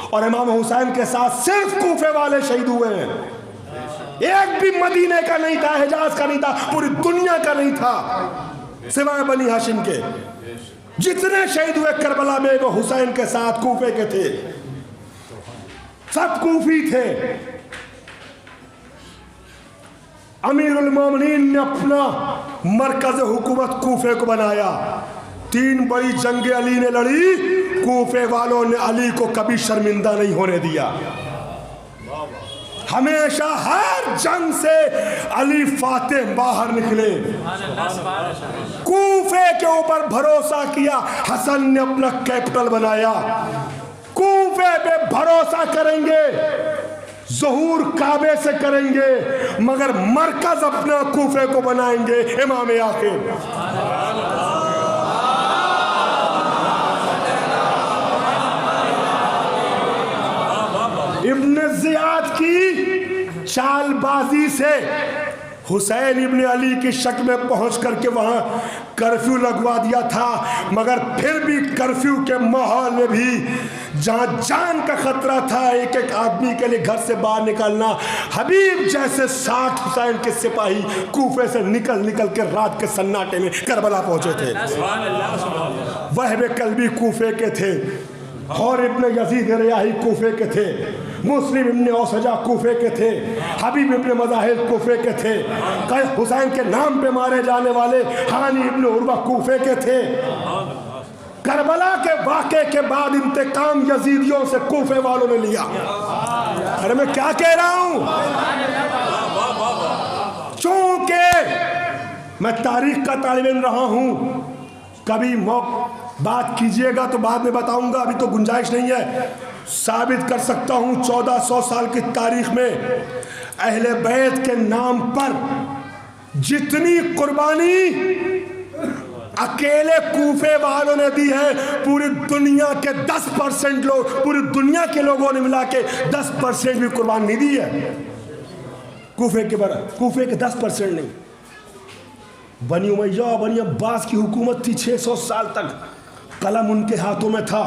اور امام حسین کے ساتھ صرف کوفے والے شہید ہوئے ہیں. ایک بھی مدینے کا نہیں تھا، حجاز کا نہیں تھا، پوری دنیا کا نہیں تھا سوائے بنی ہاشم کے. جتنے شہید ہوئے کربلا میں وہ حسین کے ساتھ کوفے کے تھے، سب کوفی تھے. امیر المومنین نے اپنا مرکز حکومت کوفے کو بنایا. 3 بڑی جنگیں علی نے لڑی، کوفے والوں نے علی کو کبھی شرمندہ نہیں ہونے دیا. ہمیشہ ہر جنگ سے علی فاتح باہر نکلے. کوفے کے اوپر بھروسہ کیا، حسن نے اپنا کیپٹل بنایا. کوفے پہ بھروسہ کریں گے، ظہور کعبے سے کریں گے، مگر مرکز اپنا کوفے کو بنائیں گے. امام آخر جزیات کی چال بازی سے حسین ابن علی کی شک میں پہنچ کر کے وہاں کرفیو لگوا دیا تھا، مگر پھر بھی کرفیو کے ماحول میں بھی جہاں جان کا خطرہ تھا، ایک ایک آدمی کے لیے گھر سے باہر نکلنا، حبیب جیسے 60 حسین کے سپاہی کوفے سے نکل کے رات کے سناٹے میں کربلا پہنچے تھے۔ وہب کلبی کوفے کے تھے، اور ابن یزید ریاحی کوفے کے تھے، مسلم ابن اوسجا کوفے کے تھے، حبیب ابن مظاہر کوفے کے تھے، حسین کے نام پہ مارے جانے والے ہانی ابن عروہ کوفے کے تھے۔ کربلا کے واقعے کے بعد انتقام یزیدیوں سے کوفے والوں نے لیا۔ ارے میں کیا کہہ رہا ہوں؟ چونکہ میں تاریخ کا طالب علم رہا ہوں، کبھی بات کیجئے گا تو بعد میں بتاؤں گا، ابھی تو گنجائش نہیں ہے۔ ثابت کر سکتا ہوں 1400 سال کی تاریخ میں اہل بیت کے نام پر جتنی قربانی اکیلے کوفے والوں نے دی ہے، پوری دنیا کے 10% لوگ، پوری دنیا کے لوگوں نے ملا کے 10% بھی قربان نہیں دی ہے کوفے کے برابر، کوفے کے 10% نہیں۔ بنی امیہ بنی عباس کی حکومت تھی 600 سال تک، قلم ان کے ہاتھوں میں تھا،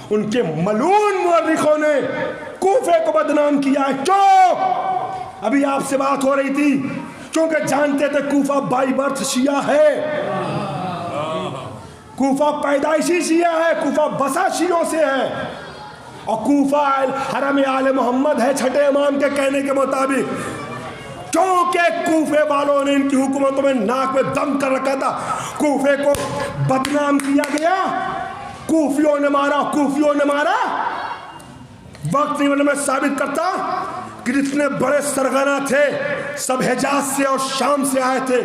ان کے ملعون مورخوں نے کوفے کو بدنام کیا ہے۔ کیوں؟ ابھی آپ سے بات ہو رہی تھی، کیونکہ جانتے تھے کوفہ بائی برتھ شیعہ ہے، کوفہ پیدائشی شیعہ ہے، کوفہ بسا شیعوں سے ہے، اور کوفہ حرم آل محمد ہے چھٹے امام کے کہنے کے مطابق۔ کیونکہ کوفے والوں نے ان کی حکومتوں میں ناک میں دم کر رکھا تھا، کوفے کو بدنام کیا گیا، کوفیوں نے مارا، کوفیوں نے مارا۔ وقت نہیں، میں ثابت کرتا کہ جتنے بڑے سرغنہ تھے سب حجاز سے اور شام سے آئے تھے،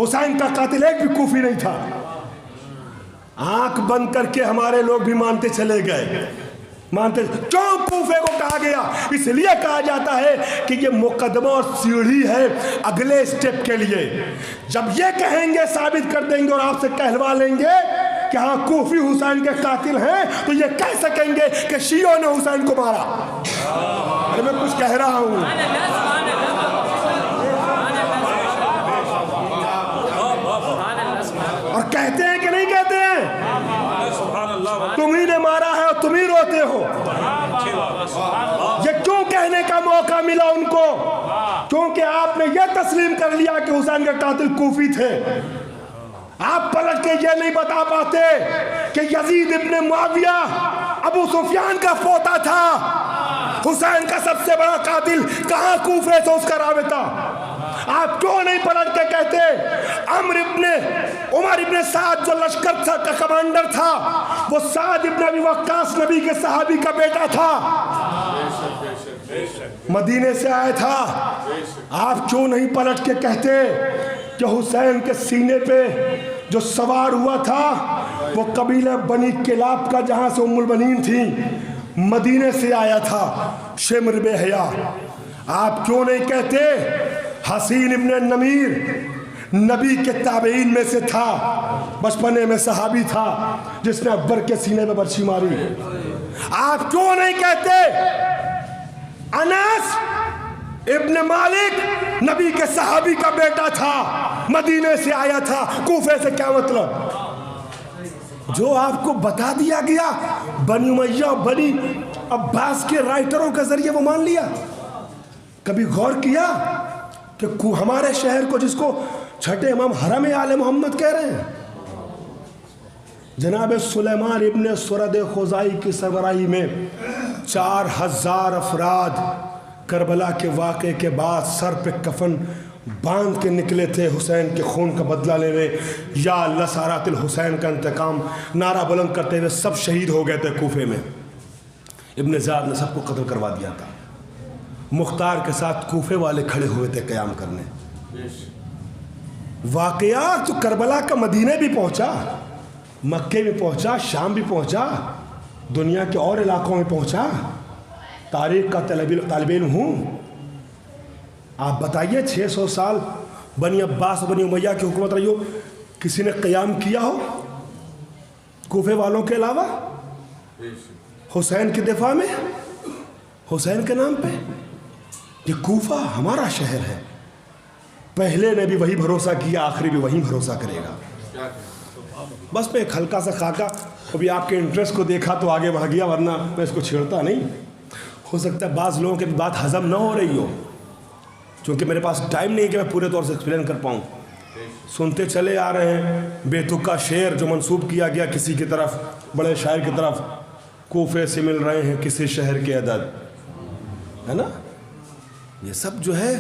حسین کا قاتل ایک بھی کوفی نہیں تھا۔ آنکھ بند کر کے ہمارے لوگ بھی مانتے چلے گئے، مانتے۔ کیوں کوفے کو کہا گیا؟ اس لیے کہا جاتا ہے کہ یہ مقدمہ اور سیڑھی ہے اگلے سٹیپ کے لیے۔ جب یہ کہیں گے، ثابت کر دیں گے اور آپ سے کہلوا لیں گے کہ ہاں کوفی حسین کے قاتل ہیں، تو یہ کہہ سکیں گے کہ شیعوں نے حسین کو مارا۔ ارے میں کچھ کہہ رہا ہوں۔ اور کہتے ہیں کہ نہیں کہتے ہیں؟ تم ہی نے مارا ہے اور تم ہی روتے ہو۔ یہ کیوں کہنے کا موقع ملا ان کو؟ کیونکہ آپ نے یہ تسلیم کر لیا کہ حسین کے قاتل کوفی تھے۔ آپ پلٹ کے یہ نہیں بتا پاتے کہ یزید ابن معاویہ ابو سفیان کا پوتا تھا، حسین کا سب سے بڑا قاتل کہاں کوفے سے اس کا رابطہ؟ آپ کیوں نہیں پلٹ کے کہتے عمر ابن سعد جو لشکر کا کمانڈر تھا، وہ سعد ابن ابی وقاص نبی کے صحابی کا بیٹا تھا، مدینے سے آیا تھا۔ آپ کیوں نہیں پلٹ کے کہتے کہ حسین کے سینے پہ جو سوار ہوا تھا وہ قبیلہ بنی کلاب کا، جہاں سے ام البنین تھی، مدینے سے آیا تھا، شمر بے حیا؟ آپ کیوں نہیں کہتے حسین ابن نمیر نبی کے تابعین میں سے تھا، بچپنے میں صحابی تھا جس نے اکبر کے سینے پہ برچھی ماری؟ آپ کیوں نہیں کہتے انس ابن مالک نبی کے صحابی کا بیٹا تھا، مدینے سے آیا تھا، کوفے سے؟ کیا مطلب؟ جو آپ کو بتا دیا گیا بنی امیہ بنی عباس کے رائٹروں کے ذریعے وہ مان لیا؟ کبھی غور کیا کہ ہمارے شہر کو، جس کو چھٹے امام حرم آل محمد کہہ رہے ہیں، جناب سلیمان ابن سرد خزائی کی سربراہی میں 4000 افراد کربلا کے واقعے کے بعد سر پہ کفن باندھ کے نکلے تھے حسین کے خون کا بدلہ لینے، یا اللہ سارات الحسین کا انتقام نعرہ بلند کرتے ہوئے سب شہید ہو گئے تھے کوفے میں۔ ابن زیاد نے سب کو قتل کروا دیا تھا، مختار کے ساتھ کوفے والے کھڑے ہوئے تھے قیام کرنے۔ واقعات تو کربلا کا مدینے بھی پہنچا، مکے بھی پہنچا، شام بھی پہنچا، دنیا کے اور علاقوں میں پہنچا۔ تاریخ کا طالب علم ہوں۔ آپ بتائیے 600 سال بنی عباس بنی امیہ کی حکومت رہی ہو، کسی نے قیام کیا ہو کوفے والوں کے علاوہ حسین کے دفاع میں، حسین کے نام پہ؟ کہ کوفہ ہمارا شہر ہے، پہلے نے بھی وہی بھروسہ کیا، آخری بھی وہی بھروسہ کرے گا۔ بس میں ایک ہلکا سا خاکہ، ابھی آپ کے انٹرسٹ کو دیکھا تو آگے بڑھ گیا، ورنہ میں اس کو چھیڑتا نہیں۔ ہو سکتا ہے بعض لوگوں کی بات ہضم نہ ہو رہی ہو، چونکہ میرے پاس ٹائم نہیں کہ میں پورے طور سے ایکسپلین کر پاؤں۔ سنتے چلے آ رہے ہیں بے تکا شعر جو منسوب کیا گیا کسی کی طرف، بڑے شاعر کی طرف، کوفے سے مل رہے ہیں کسی شہر کے عدد، ہے نا؟ یہ سب جو ہے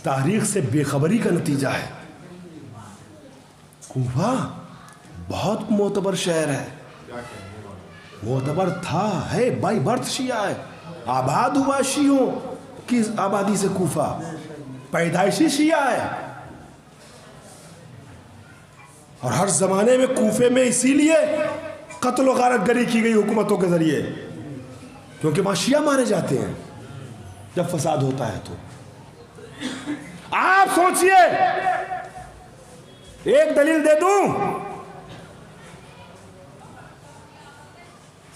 تاریخ سے بے خبری کا نتیجہ ہے۔ کوفہ بہت معتبر شہر ہے، معتبر تھا، ہے، بائی برتھ شیعہ ہے، آباد ہوا شیعوں کی آبادی سے کوفہ، پیدائشی شیعہ ہے، اور ہر زمانے میں کوفے میں اسی لیے قتل و غارت گری کی گئی حکومتوں کے ذریعے، کیونکہ وہاں شیعہ مارے جاتے ہیں جب فساد ہوتا ہے۔ تو آپ سوچئے، ایک دلیل دے دوں،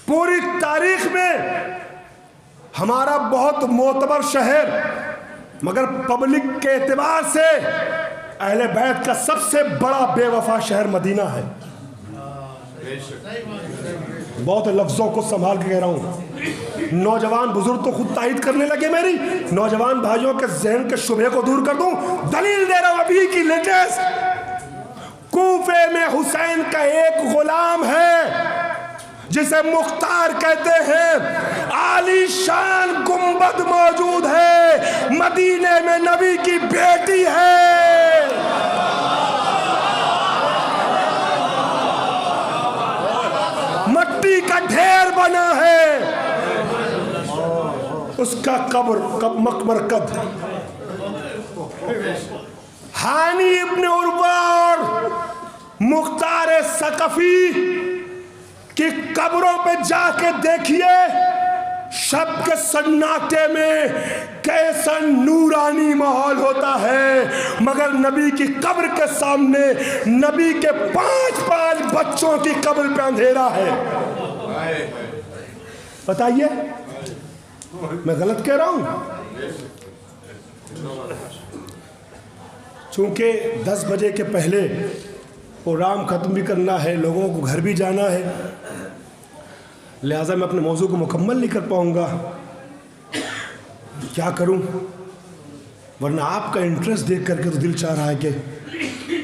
پوری تاریخ میں ہمارا بہت معتبر شہر، مگر پبلک کے اعتبار سے اہل بیت کا سب سے بڑا بے وفا شہر مدینہ ہے۔ بہت لفظوں کو سنبھال کے کہہ رہا ہوں، نوجوان بزرگ تو خود تائید کرنے لگے، میری نوجوان بھائیوں کے ذہن کے شبہے کو دور کر دوں، دلیل دے رہا ہوں ابھی کی لیٹسٹ۔ کوفے میں حسین کا ایک غلام ہے جسے مختار کہتے ہیں، عالی شان گنبد موجود ہے، مدینے میں نبی کی بیٹی ہے، مٹی کا ڈھیر بنا ہے، اس کا قبر مقبر قد ہانی ابن عروہ اور مختار ثقفی کہ قبروں پہ جا کے دیکھیے شب کے سناٹے میں کیسا نورانی ماحول ہوتا ہے، مگر نبی کی قبر کے سامنے نبی کے 5 بچوں کی قبر پہ اندھیرا ہے۔ بتائیے میں غلط کہہ رہا ہوں؟ چونکہ 10 بجے کے پہلے پروگرام ختم بھی کرنا ہے، لوگوں کو گھر بھی جانا ہے، لہٰذا میں اپنے موضوع کو مکمل نہیں کر پاؤں گا۔ کیا کروں، ورنہ آپ کا انٹرسٹ دیکھ کر کے تو دل چاہ رہا ہے کہ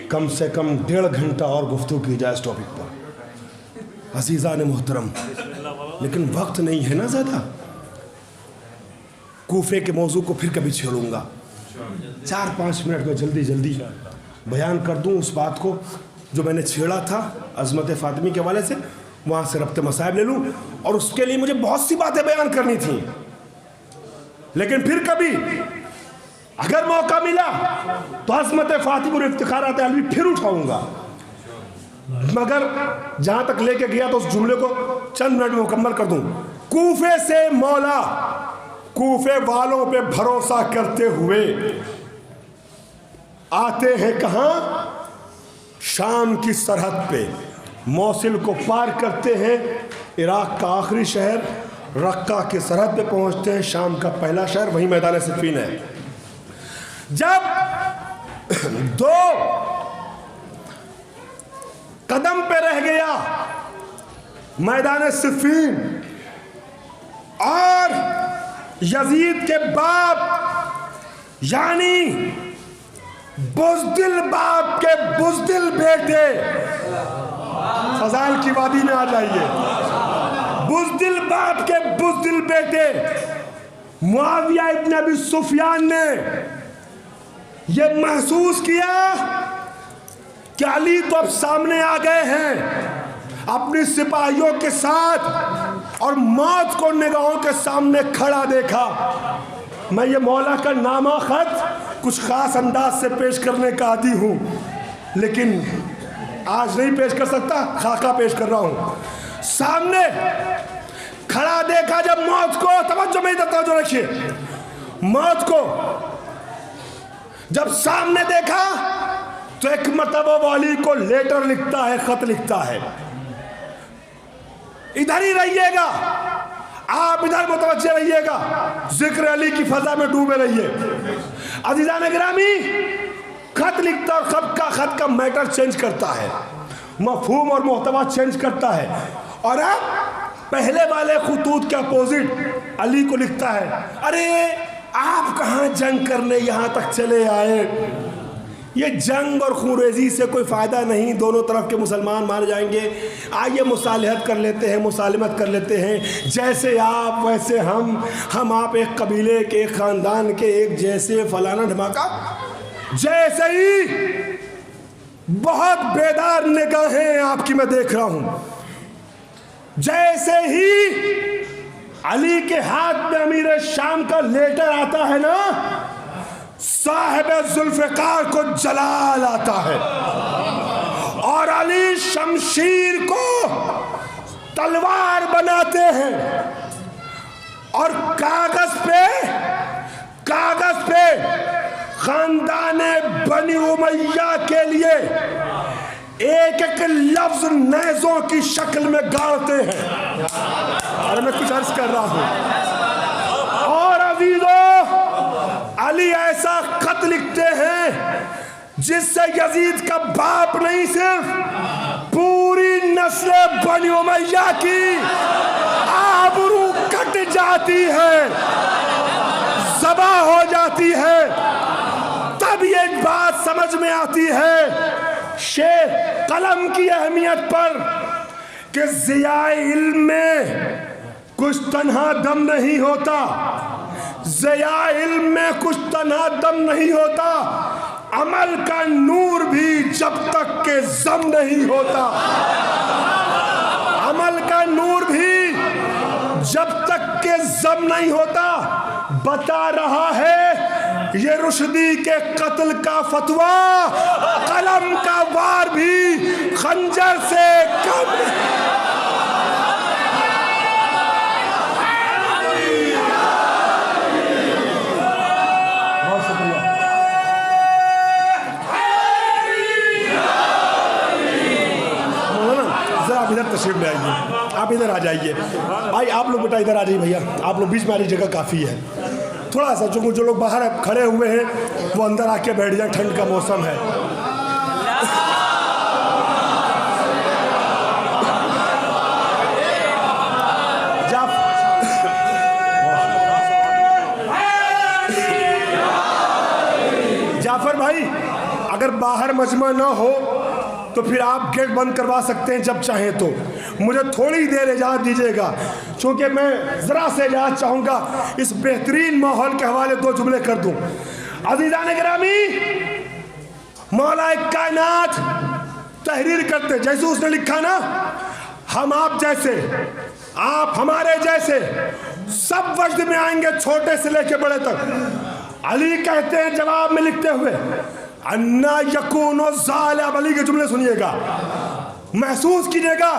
کم سے کم 1.5 گھنٹہ اور گفتگو کی جائے اس ٹاپک پر، عزیزان محترم، لیکن وقت نہیں ہے نا زیادہ۔ کوفے کے موضوع کو پھر کبھی چھیڑوں گا، 4-5 منٹ میں جلدی بیان کر دوں اس بات کو جو میں نے چھیڑا تھا عظمت فاطمی کے حوالے سے، وہاں سے ربط مصائب لے لوں، اور اس کے لیے مجھے بہت سی باتیں بیان کرنی تھیں، لیکن پھر کبھی اگر موقع ملا تو عظمت فاطمی اور افتخارات علوی پھر اٹھاؤں گا، مگر جہاں تک لے کے گیا تو اس جملے کو چند منٹ میں مکمل کر دوں۔ کوفے سے مولا کوفے والوں پہ بھروسہ کرتے ہوئے آتے ہیں کہاں؟ شام کی سرحد پہ، موصل کو پار کرتے ہیں، عراق کا آخری شہر، رقہ کی سرحد پہ پہنچتے ہیں، شام کا پہلا شہر، وہی میدان صفین ہے۔ جب 2 قدم پہ رہ گیا میدان صفین اور یزید کے باپ یعنی بزدل باپ کے بزدل بیٹے، فضائل کی وادی میں آ جائیے، بزدل باپ کے بزدل بیٹے معاویہ ابن ابی سفیان نے یہ محسوس کیا کہ علی تو اب سامنے آ گئے ہیں اپنی سپاہیوں کے ساتھ، اور موت کو نگاہوں کے سامنے کھڑا دیکھا۔ میں یہ مولا کا نامہ خط کچھ خاص انداز سے پیش کرنے کا عادی ہوں، لیکن آج نہیں پیش کر سکتا، خاکہ پیش کر رہا ہوں۔ سامنے کھڑا دیکھا جب موت کو، توجہ میں ادھر توجہ رکھیے، موت کو جب سامنے دیکھا تو ایک مرتبہ والی کو لیٹر لکھتا ہے، خط لکھتا ہے، ادھر ہی رہیے گا، آپ ادھر متوجہ رہیے گا، ذکر علی کی فضا میں ڈوبے رہیے۔ عزیزان گرامی، خط لکھتا اور خط کا میٹر چینج کرتا ہے، مفہوم اور محتوا چینج کرتا ہے، اور اب پہلے والے خطوط کے اپوزٹ علی کو لکھتا ہے، ارے آپ کہاں جنگ کرنے یہاں تک چلے آئے؟ یہ جنگ اور خونریزی سے کوئی فائدہ نہیں، دونوں طرف کے مسلمان مارے جائیں گے، آئیے مصالحت کر لیتے ہیں، مسالمت کر لیتے ہیں، جیسے آپ ویسے ہم آپ ایک قبیلے کے، ایک خاندان کے، ایک جیسے، فلانا دھماکہ۔ جیسے ہی بہت بیدار نگاہیں آپ کی میں دیکھ رہا ہوں، جیسے ہی علی کے ہاتھ میں امیر شام کا لیٹر آتا ہے نا، صاحب ذوالفقار کو جلال آتا ہے، اور علی شمشیر کو تلوار بناتے ہیں، اور کاغذ پہ خاندان بنی امیہ کے لیے ایک ایک لفظ نیزوں کی شکل میں گاڑتے ہیں۔ اور میں کچھ عرض کر رہا ہوں، اور عزیزو، علی ایسا خط لکھتے ہیں جس سے یزید کا باپ نہیں، صرف پوری نسل بنی امیہ کی آبرو کٹ جاتی ہے، ذبح ہو جاتی ہے۔ تب یہ بات سمجھ میں آتی ہے شیخ قلم کی اہمیت پر کہ ضیاء علم میں کچھ تنہا دم نہیں ہوتا، ضیاء علم میں کچھ تنہا دم نہیں ہوتا، عمل کا نور بھی جب تک کہ زم نہیں ہوتا، عمل کا نور بھی جب تک کہ زم نہیں ہوتا۔ بتا رہا ہے یہ رشدی کے قتل کا فتویٰ، قلم کا وار بھی خنجر سے کم بہت شکریہ۔ مولانا ذرا آپ ادھر تشریف لے آئیے، آپ ادھر آ جائیے، بھائی آپ لوگ بیٹا ادھر آ جائیے، بھیا آپ لوگ بیچ میں آ رہی، جگہ کافی ہے، تھوڑا سا جو لوگ باہر کھڑے ہوئے ہیں وہ اندر آ کے بیٹھ جائیں، ٹھنڈ کا موسم ہے۔ جعفر بھائی اگر باہر مجمع نہ ہو تو پھر آپ گیٹ بند کروا سکتے ہیں جب چاہیں، تو مجھے تھوڑی دیر اجازت دیجیے گا، چونکہ میں ذرا سے اجازت چاہوں گا اس بہترین ماحول کے حوالے دو جملے کر دوں۔ عزیزان گرامی، مولا کائنات تحریر کرتے جیسے اس نے لکھا نا، ہم آپ جیسے، آپ ہمارے جیسے سب وجد میں آئیں گے، چھوٹے سے لے کے بڑے تک۔ علی کہتے ہیں جواب میں لکھتے ہوئے، انا یکون ظالم، علی کے جملے سنیے گا، محسوس کیجئے گا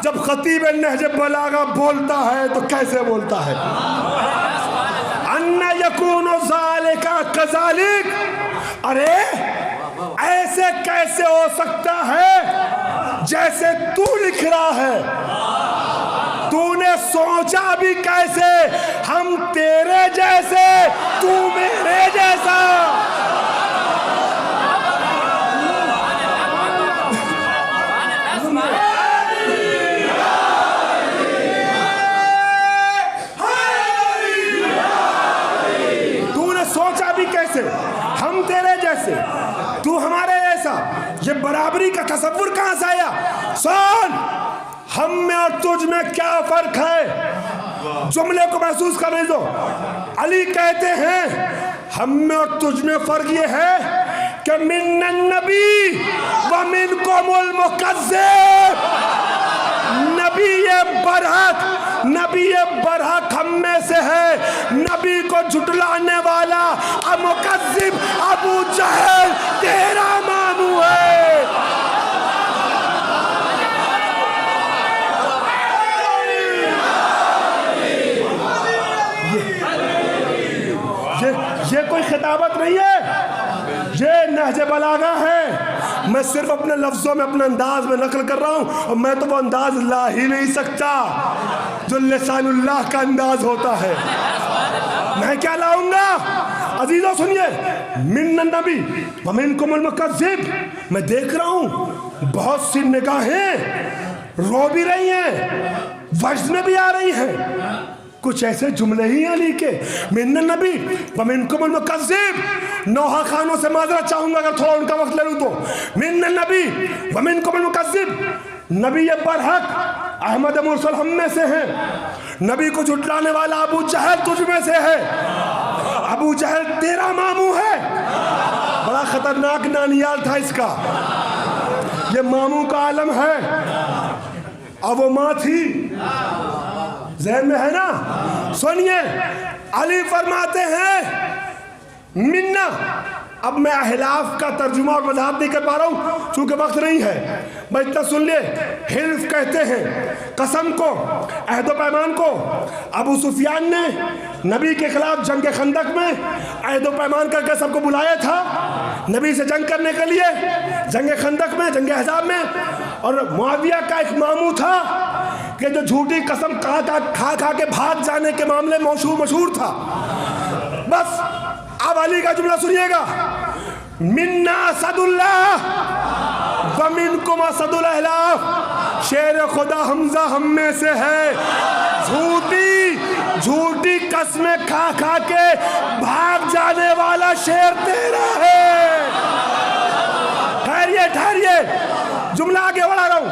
جب خطیب نہج بلاغہ بولتا ہے تو کیسے بولتا ہے۔ انا یکون ذالک کذالک، ارے ایسے کیسے ہو سکتا ہے جیسے تو لکھ رہا ہے، تو نے سوچا بھی کیسے، ہم تیرے جیسے تو میرے جیسا۔ تو نے سوچا بھی کیسے، ہم تیرے جیسے تو ہمارے جیسا، یہ برابری کا تصور کہاں سے آیا؟ سن، ہم میں اور تجھ میں کیا فرق ہے، جملے کو محسوس کرنے دو۔ علی کہتے ہیں ہم میں اور تجھ میں فرق یہ ہے کہ من النبی ومنکم المکذب، نبی برحق ہم میں سے ہے، نبی کو جھٹلانے والا مکذب ابو جہل تیرا ماموں ہے۔ یہ کوئی خطابت نہیں ہے، یہ نہج بلاغہ ہے، میں صرف اپنے لفظوں میں اپنے انداز میں نقل کر رہا ہوں، اور میں تو وہ انداز لا ہی نہیں سکتا۔ جو لسان اللہ کا انداز ہوتا ہے. میں کیا لاؤں گا عزیزوں؟ سنیے، من النبی ومنکم المکذب. میں دیکھ رہا ہوں بہت سی نگاہیں رو بھی رہی ہیں، وجد میں بھی آ رہی ہیں. کچھ ایسے جملے ہی ہیں علی کے، من النبی ومنکم المکذب. نوحہ خانوں سے معذرت چاہوں گا اگر تھوڑا ان کا وقت لے لوں تو. من النبی ومنکم المکذب، نبی برحق احمد مرسل ہم میں سے ہیں. نبی کو جھٹلانے والا ابو جہل تجھ میں سے ہے. ابو جہل تیرا ماموں ہے. بڑا خطرناک نانیال تھا اس کا. یہ ماموں کا عالم ہے اور وہ ماں تھی. ذہن میں ہے نا؟ سنیے، علی فرماتے ہیں منا. اب میں احلاف کا ترجمہ اور وضاحت نہیں کر پا رہا ہوں چونکہ وقت نہیں ہے. میں اتنا سن لے، حلف کہتے ہیں قسم کو، عہد و پیمان کو. ابو سفیان نے نبی کے خلاف جنگ خندق میں عہد و پیمان کر کے سب کو بلایا تھا نبی سے جنگ کرنے کے لیے، جنگ خندق میں، جنگ احزاب میں. اور معاویہ کا ایک ماموں تھا کہ جو جھوٹی قسم کھا کے بھاگ جانے کے معاملے مشہور تھا. بس اب علی کا جملہ سنیے گا، منا اسد اللہ ومنکم اسد الاحلاف. شیر خدا حمزہ ہم میں سے ہے. جھوٹی قسمیں کھا کے بھاگ جانے والا شیر تیرا ہے. ٹھہریے، جملہ آگے بڑھا رہا ہوں.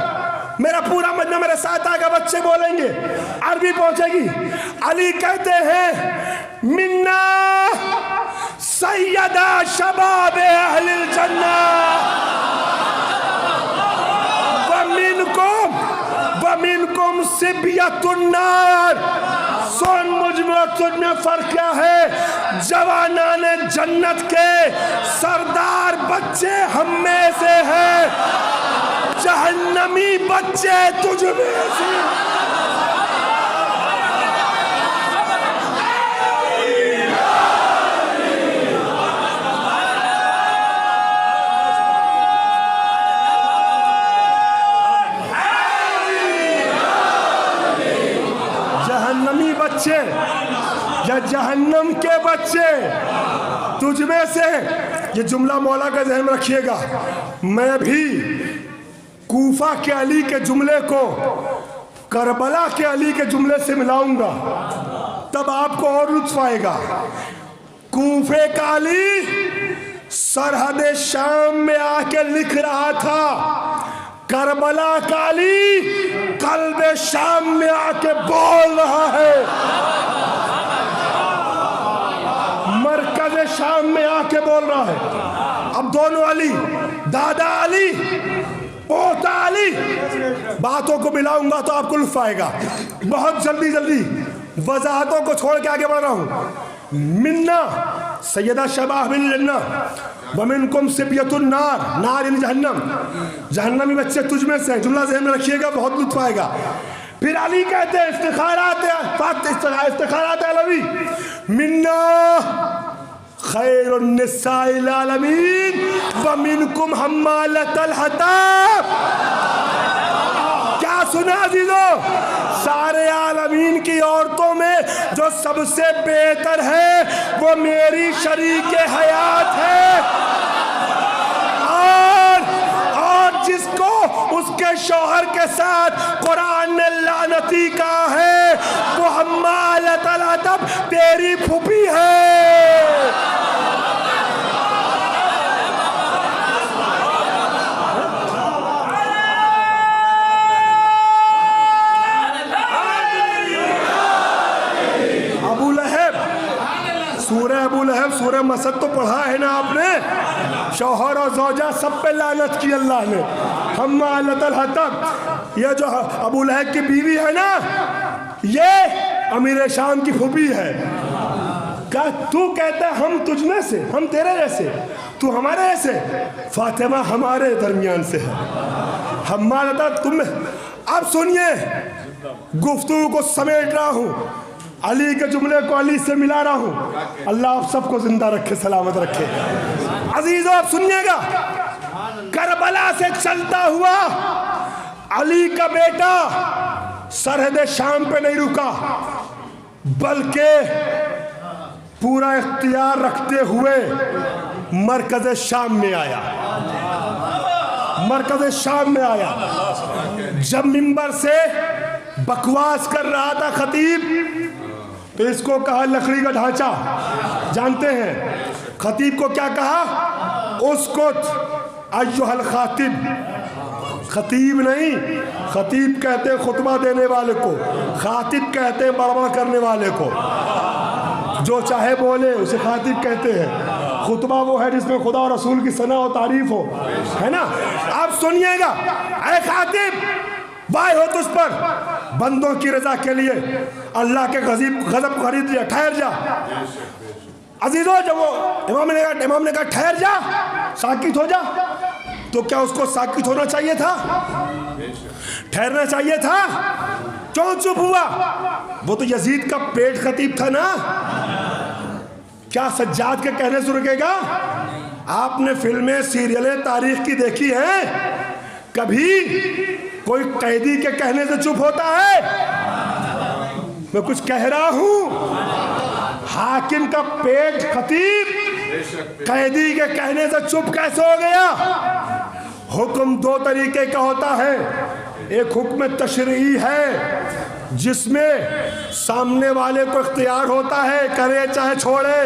میرا پورا مجمع میرے ساتھ آگے بچے بولیں گے، عربی پہنچے گی. علی کہتے ہیں منا سیدہ شباب اہل الجنہ ومنکم سبیۃ النار. سن مجھ میں اور تجھ میں فرق کیا ہے؟ جوانان جنت کے سردار بچے ہم میں سے ہیں، جہنمی بچے تجھ میں سے. جہنمی بچے یا جہنم کے بچے تجھ میں سے. یہ جملہ مولا کا ذہن میں رکھیے گا. میں بھی کوفہ کے علی کے جملے کو کربلا کے علی کے جملے سے ملاؤں گا، تب آپ کو اور لطف آئے گا. کوفے کا علی سرحد شام میں آ کے لکھ رہا تھا، کربلا کا علی قلب شام میں آ کے بول رہا ہے، مرکز شام میں آ کے بول رہا ہے. اب دونوں علی، دادا علی، پوتا علی، باتوں کو ملاؤں گا تو آپ کو لطف آئے گا. بہت جلدی وضاحتوں کو چھوڑ کے آگے بڑھ رہا ہوں. منا سیدہ شباب الجنہ ومنکم سبیۃ النار، نار یعنی جہنم، جہنمی بچے تجھ میں سے. جملہ ذہن میں رکھیے گا، بہت لطف آئے گا. پھر علی کہتے ہیں افتخارات علوی، منا خیر النساء العالمین ومنکم حمالۃ الحطب. کیا سنا عزیزو؟ سارے عالمین کی عورتوں میں جو سب سے بہتر ہے وہ میری شریک حیات ہے، اور جس کو اس کے شوہر کے ساتھ قرآن نے لعنتی کہا ہے وہ حمالۃ الحطب تیری پھوپھی ہے. ابو لہب سورہ مسد تو پڑھا ہے نا آپ نے؟ شوہر اور زوجہ سب پہ لعنت کی اللہ نے. حمالۃ الحطب، یہ جو ابو لہب کی بیوی ہے نا، یہ امیر شام کی پھوپھی ہے. کیا تو کہتا ہے ہم تجھ میں سے، ہم تیرے جیسے، تو ہمارے جیسے؟ فاطمہ ہمارے درمیان سے ہے. حمالۃ تم میں. اب سنیے، گفتگو کو سمیٹ رہا ہوں، علی کے جملے کو علی سے ملا رہا ہوں. اللہ آپ سب کو زندہ رکھے، سلامت رکھے. عزیزو آپ سنیے گا، کربلا سے چلتا ہوا علی کا بیٹا سرحد شام پہ نہیں رکا بلکہ پورا اختیار رکھتے ہوئے مرکز شام میں آیا، مرکز شام میں آیا۔ جب منبر سے بکواس کر رہا تھا خطیب تو اس کو کہا لکڑی کا ڈھانچہ، جانتے ہیں خطیب کو کیا کہا؟ اسکت ایھا الخاطب۔ خطیب نہیں، خطیب کہتے ہیں خطبہ دینے والے کو، خاطب کہتے ہیں بڑبڑ کرنے والے کو، جو چاہے بولے اسے خاطب کہتے ہیں۔ خطبہ وہ ہے جس میں خدا اور رسول کی ثنا و تعریف ہو، ہے نا؟ آپ سنیے گا، اے خاطب وائے ہو تجھ پر، بندوں کی رضا کے لیے اللہ کے غضب کو خرید لیا، ٹھہر جا۔ عزیزو جب وہ امام نے کہا ٹھہر جا، ساکت ہو جا، تو کیا اس کو ساکت ہونا چاہیے تھا؟ ٹھہرنا چاہیے تھا؟ کیوں چپ ہوا؟ وہ تو یزید کا پیٹ خطیب تھا نا، کیا سجاد کے کہنے سے رکے گا؟ آپ نے فلمیں سیریلیں تاریخ کی دیکھی ہیں، کبھی کوئی قیدی کے کہنے سے چپ ہوتا ہے؟ میں کچھ کہہ رہا ہوں، حاکم کا پیٹ خطیب قیدی کے کہنے سے چپ کیسے ہو گیا؟ حکم دو طریقے کا ہوتا ہے، ایک حکم تشریعی ہے جس میں سامنے والے کو اختیار ہوتا ہے، کرے چاہے چھوڑے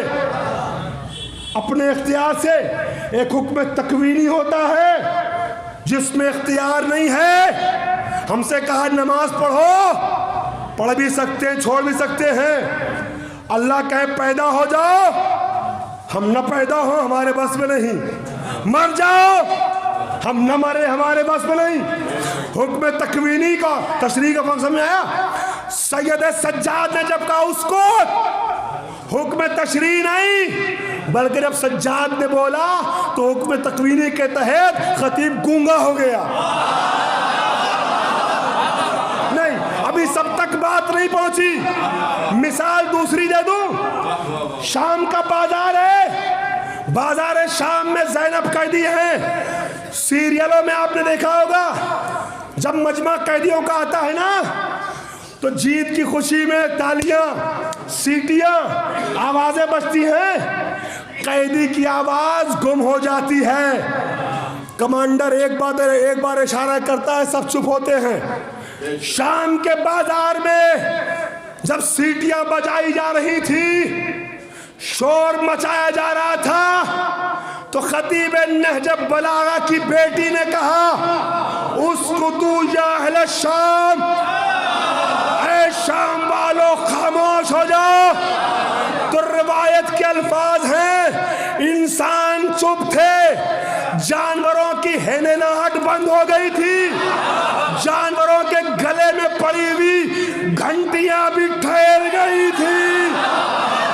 اپنے اختیار سے۔ ایک حکم تکوینی ہوتا ہے جس میں اختیار نہیں ہے، ہم سے کہا نماز پڑھو، پڑھ بھی سکتے ہیں چھوڑ بھی سکتے ہیں۔ اللہ کہے پیدا ہو جاؤ، ہم نہ پیدا ہوں ہمارے بس میں نہیں، مر جاؤ ہم نہ مرے ہمارے بس میں نہیں۔ حکم تکوینی کا تشریح کا فرق سمجھ آیا؟ سید سجاد نے جب کہا اس کو، حکم تشریح نہیں بلکہ جب سجاد نے بولا تو حکم تکوینی کے تحت خطیب گونگا ہو گیا۔ نہیں، ابھی سب تک بات نہیں پہنچی، مثال دوسری دے دوں۔ شام کا بازار ہے، بازار شام میں زینب قیدی ہیں۔ سیریلوں میں آپ نے دیکھا ہوگا جب مجمع قیدیوں کا آتا ہے نا تو جیت کی خوشی میں تالیاں، سیٹیاں، آوازیں بجتی ہیں، قیدی کی آواز گم ہو جاتی ہے۔ کمانڈر ایک بار اشارہ کرتا ہے، سب چپ ہوتے ہیں۔ شام کے بازار میں جب سیٹیاں بجائی جا رہی تھی، شور مچایا جا رہا تھا، تو خطیب نہج بلاغہ کی بیٹی نے کہا اسکتو یا اہل الشام، اے شام والو خاموش ہو جاؤ۔ تو روایت کے الفاظ ہیں انسان چپ تھے، جانوروں کی ہنہناہٹ بند ہو گئی تھی، جانوروں کے گلے میں پڑی ہوئی گھنٹیاں بھی ٹھہر گئی تھی۔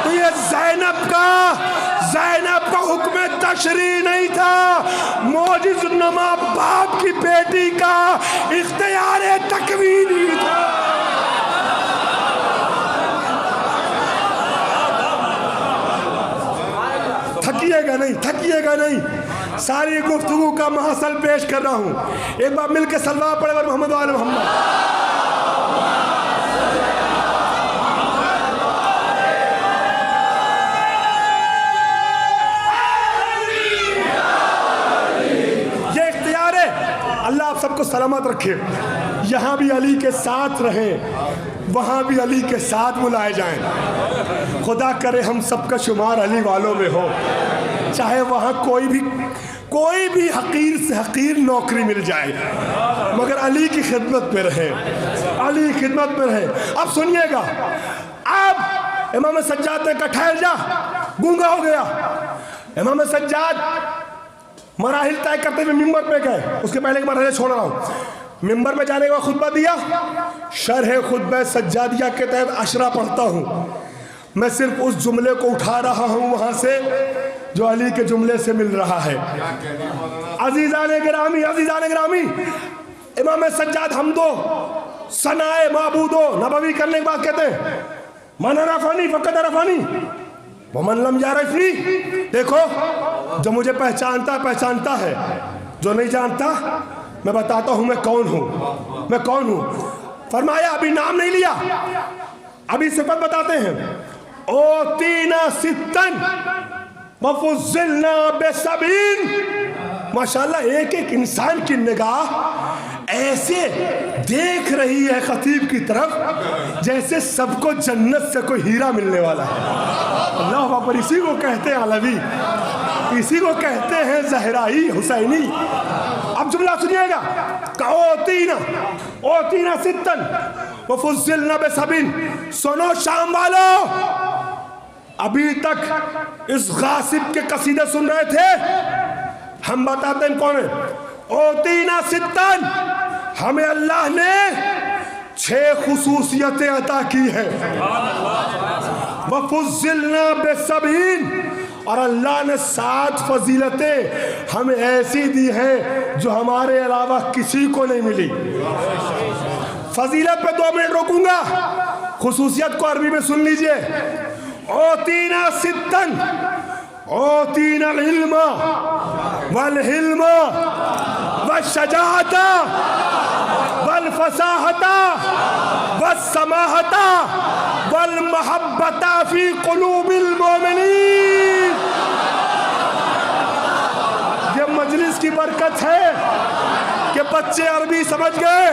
تو یہ زینب کا حکم تشریع نہیں تھا، معجز نما باپ کی بیٹی کا اختیار تکوینی تھا۔ تھکیے گا نہیں، ساری گفتگو کا محصل پیش کر رہا ہوں۔ ایک بار مل کے صلوات پڑھے محمد و آل محمد۔ اللہ آپ سب کو سلامت رکھے، یہاں بھی علی کے ساتھ رہیں، وہاں بھی علی کے ساتھ بلائے جائیں۔ خدا کرے ہم سب کا شمار علی والوں میں ہو، چاہے وہاں کوئی بھی حقیر سے حقیر نوکری مل جائے، مگر علی کی خدمت میں رہیں، علی کی خدمت میں رہیں۔ اب سنیے گا، اب امام سجاد نے کہا ٹھہر جا، گونگا ہو گیا۔ امام سجاد مراحل طے کرتے ہوئے ممبر پہ گئے، اس کے پہلے ایک مرحلے چھوڑ رہا ہوں۔ ممبر میں جانے کے بعد خطبہ دیا، شرح خطبہ سجادیہ کے تحت عشرہ پڑھتا ہوں۔ میں صرف اس جملے کو اٹھا رہا ہوں وہاں سے جو علی کے جملے سے مل رہا ہے۔ عزیزان گرامی، امام سجاد حمدو ثنائے معبودو نبوی کرنے کے بعد کہتے ہیں من عرفانی فقد عرفانی ومن لم یعرفنی۔ دیکھو، جو مجھے پہچانتا ہے، جو نہیں جانتا میں بتاتا ہوں میں کون ہوں۔ فرمایا ابھی نام نہیں لیا، ابھی صفت بتاتے ہیں. اوتینا ستن وفضلنا بسبعین. ماشاءاللہ ایک ایک انسان کی نگاہ ایسے دیکھ رہی ہے خطیب کی طرف جیسے سب کو جنت سے کوئی ہیرا ملنے والا ہے. اللہ اکبر. اسی کو کہتے ہیں علوی، اسی کو کہتے ہیں زہرائی حسینی. اب جملہ سنیے گا کہ اوتینا ستن وفضلنا بسبعین. سنو شام والو، ابھی تک اس غاصب کے قصیدے سن رہے تھے، ہم بتاتے ہیں کون ہے. اوتینا ستن، ہمیں اللہ نے 6 خصوصیتیں عطا کی ہیں. وفضلنا بسبعین، اور اللہ نے 7 فضیلتیں ہمیں ایسی دی ہیں جو ہمارے علاوہ کسی کو نہیں ملی. فضیلت پہ 2 منٹ روکوں گا، خصوصیت کو عربی میں سن لیجئے. اوتینا ستن، اوتینا العلم والحلم والشجاعت والفصاحت والسماحت والمحبت فی قلوب المؤمنین. یہ مجلس کی برکت ہے کہ بچے عربی سمجھ گئے.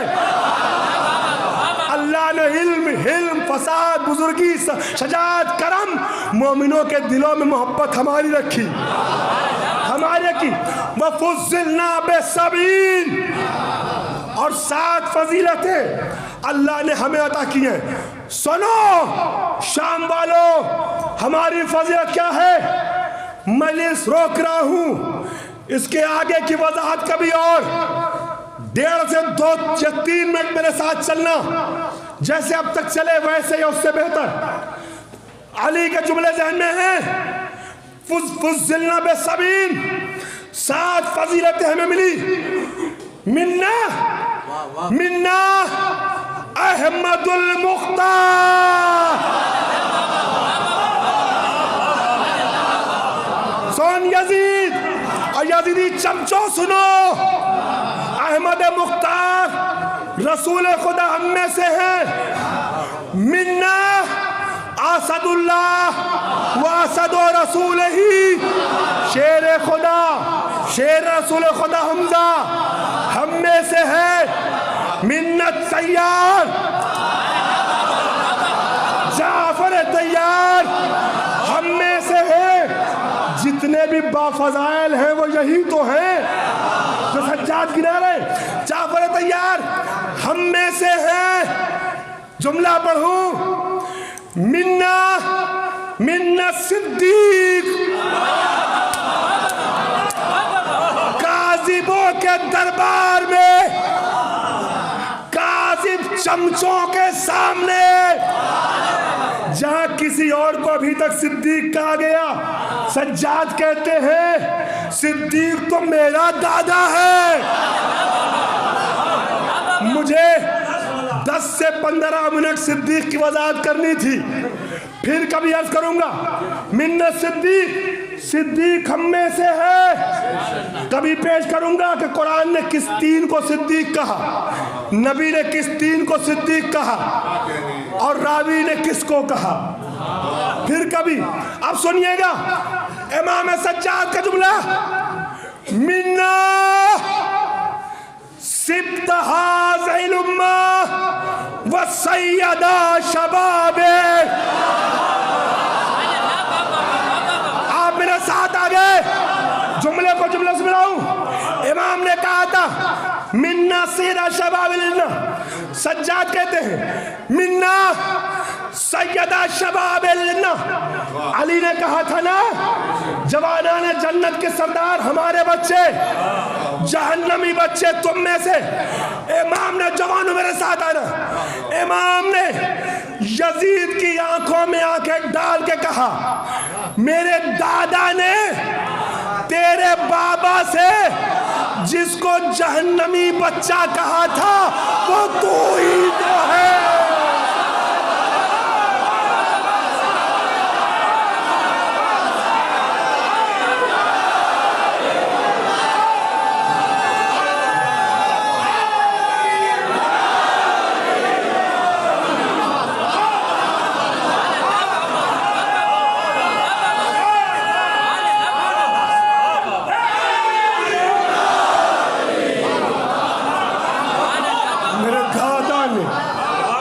اللہ نے علم، حلم، فساد، بزرگی، شجاعت، کرم، مومنوں کے دلوں میں محبت ہماری رکھی، ہماری رکھی. وفضلنا بسبعین، اور 7 فضیلتیں اللہ نے ہمیں عطا کی ہیں. سنو شام والو، ہماری فضیلت کیا ہے؟ مجلس روک رہا ہوں، اس کے آگے کی وضاحت کبھی اور. 1.5 سے 2 یا 3 منٹ میرے ساتھ چلنا، جیسے اب تک چلے ویسے یا اس سے بہتر. علی کے جملے ذہن میں ہیں. فضلنا بسبعین، 7 فضیلتیں ہمیں ملی. منا احمد المختار. سن یزید اور یزیدی چمچو سنو، احمد مختار رسول خدا ہم میں سے ہے. منا اسد اللہ و اسد رسول ہی، شیر خدا، شیر رسول خدا حمزہ ہم میں سے ہے. منت تیار، جعفر تیار ہم میں سے ہے. جتنے بھی بافضائل ہیں وہ یہی تو ہیں جو سجاد گنا رہے. جعفر تیار ہم میں سے ہے. جملہ پڑھوں. منا صدیق، کاذبوں کے دربار میں، کاذب چمچوں کے سامنے، جہاں کسی اور کو ابھی تک صدیق کہا گیا، سجاد کہتے ہیں صدیق تو میرا دادا ہے. مجھے 10 سے 15 منٹ صدیق کی وضاحت کرنی تھی، پھر کبھی عرض کروں گا. منت صدیق، صدیق ہم میں سے ہے. کبھی پیش کروں گا کہ قرآن نے کس 3 کو صدیق کہا، نبی نے کس 3 کو صدیق کہا، اور راوی نے کس کو کہا. پھر کبھی. اب سنیے گا امام سجاد کا جملہ. منا سبت هذه الامة وسيدا شباب. آپ میرے ساتھ آگے جملے کو جملہ سمجھاؤں. امام نے کہا تھا منا سیدہ شباب الجنہ، سجاد کہتے ہیں منا سیدہ شباب الجنہ. علی نے کہا تھا نا جوانان جنت کے سردار ہمارے بچے، جہنمی بچے تم میں سے. امام نے، جوانوں میرے ساتھ آنا، امام نے یزید کی آنکھوں میں آنکھیں ڈال کے کہا میرے دادا نے تیرے بابا سے جس کو جہنمی بچہ کہا تھا وہ تو ہی تو ہے.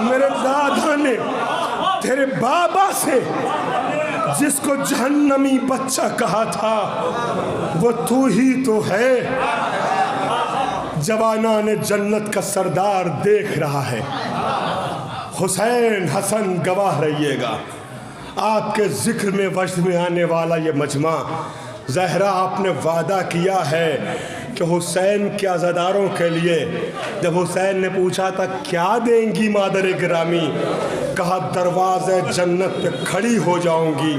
میرے دادا نے تیرے بابا سے جس کو جہنمی بچہ کہا تھا وہ تو ہی تو ہے. جوانان جنت کا سردار دیکھ رہا ہے. حسین حسن گواہ رہیے گا. آپ کے ذکر میں وجد میں آنے والا یہ مجمع، زہرا آپ نے وعدہ کیا ہے کہ حسین کے عزاداروں کے لیے، جب حسین نے پوچھا تھا کیا دیں گی مادر گرامی، کہا دروازے جنت پہ کھڑی ہو جاؤں گی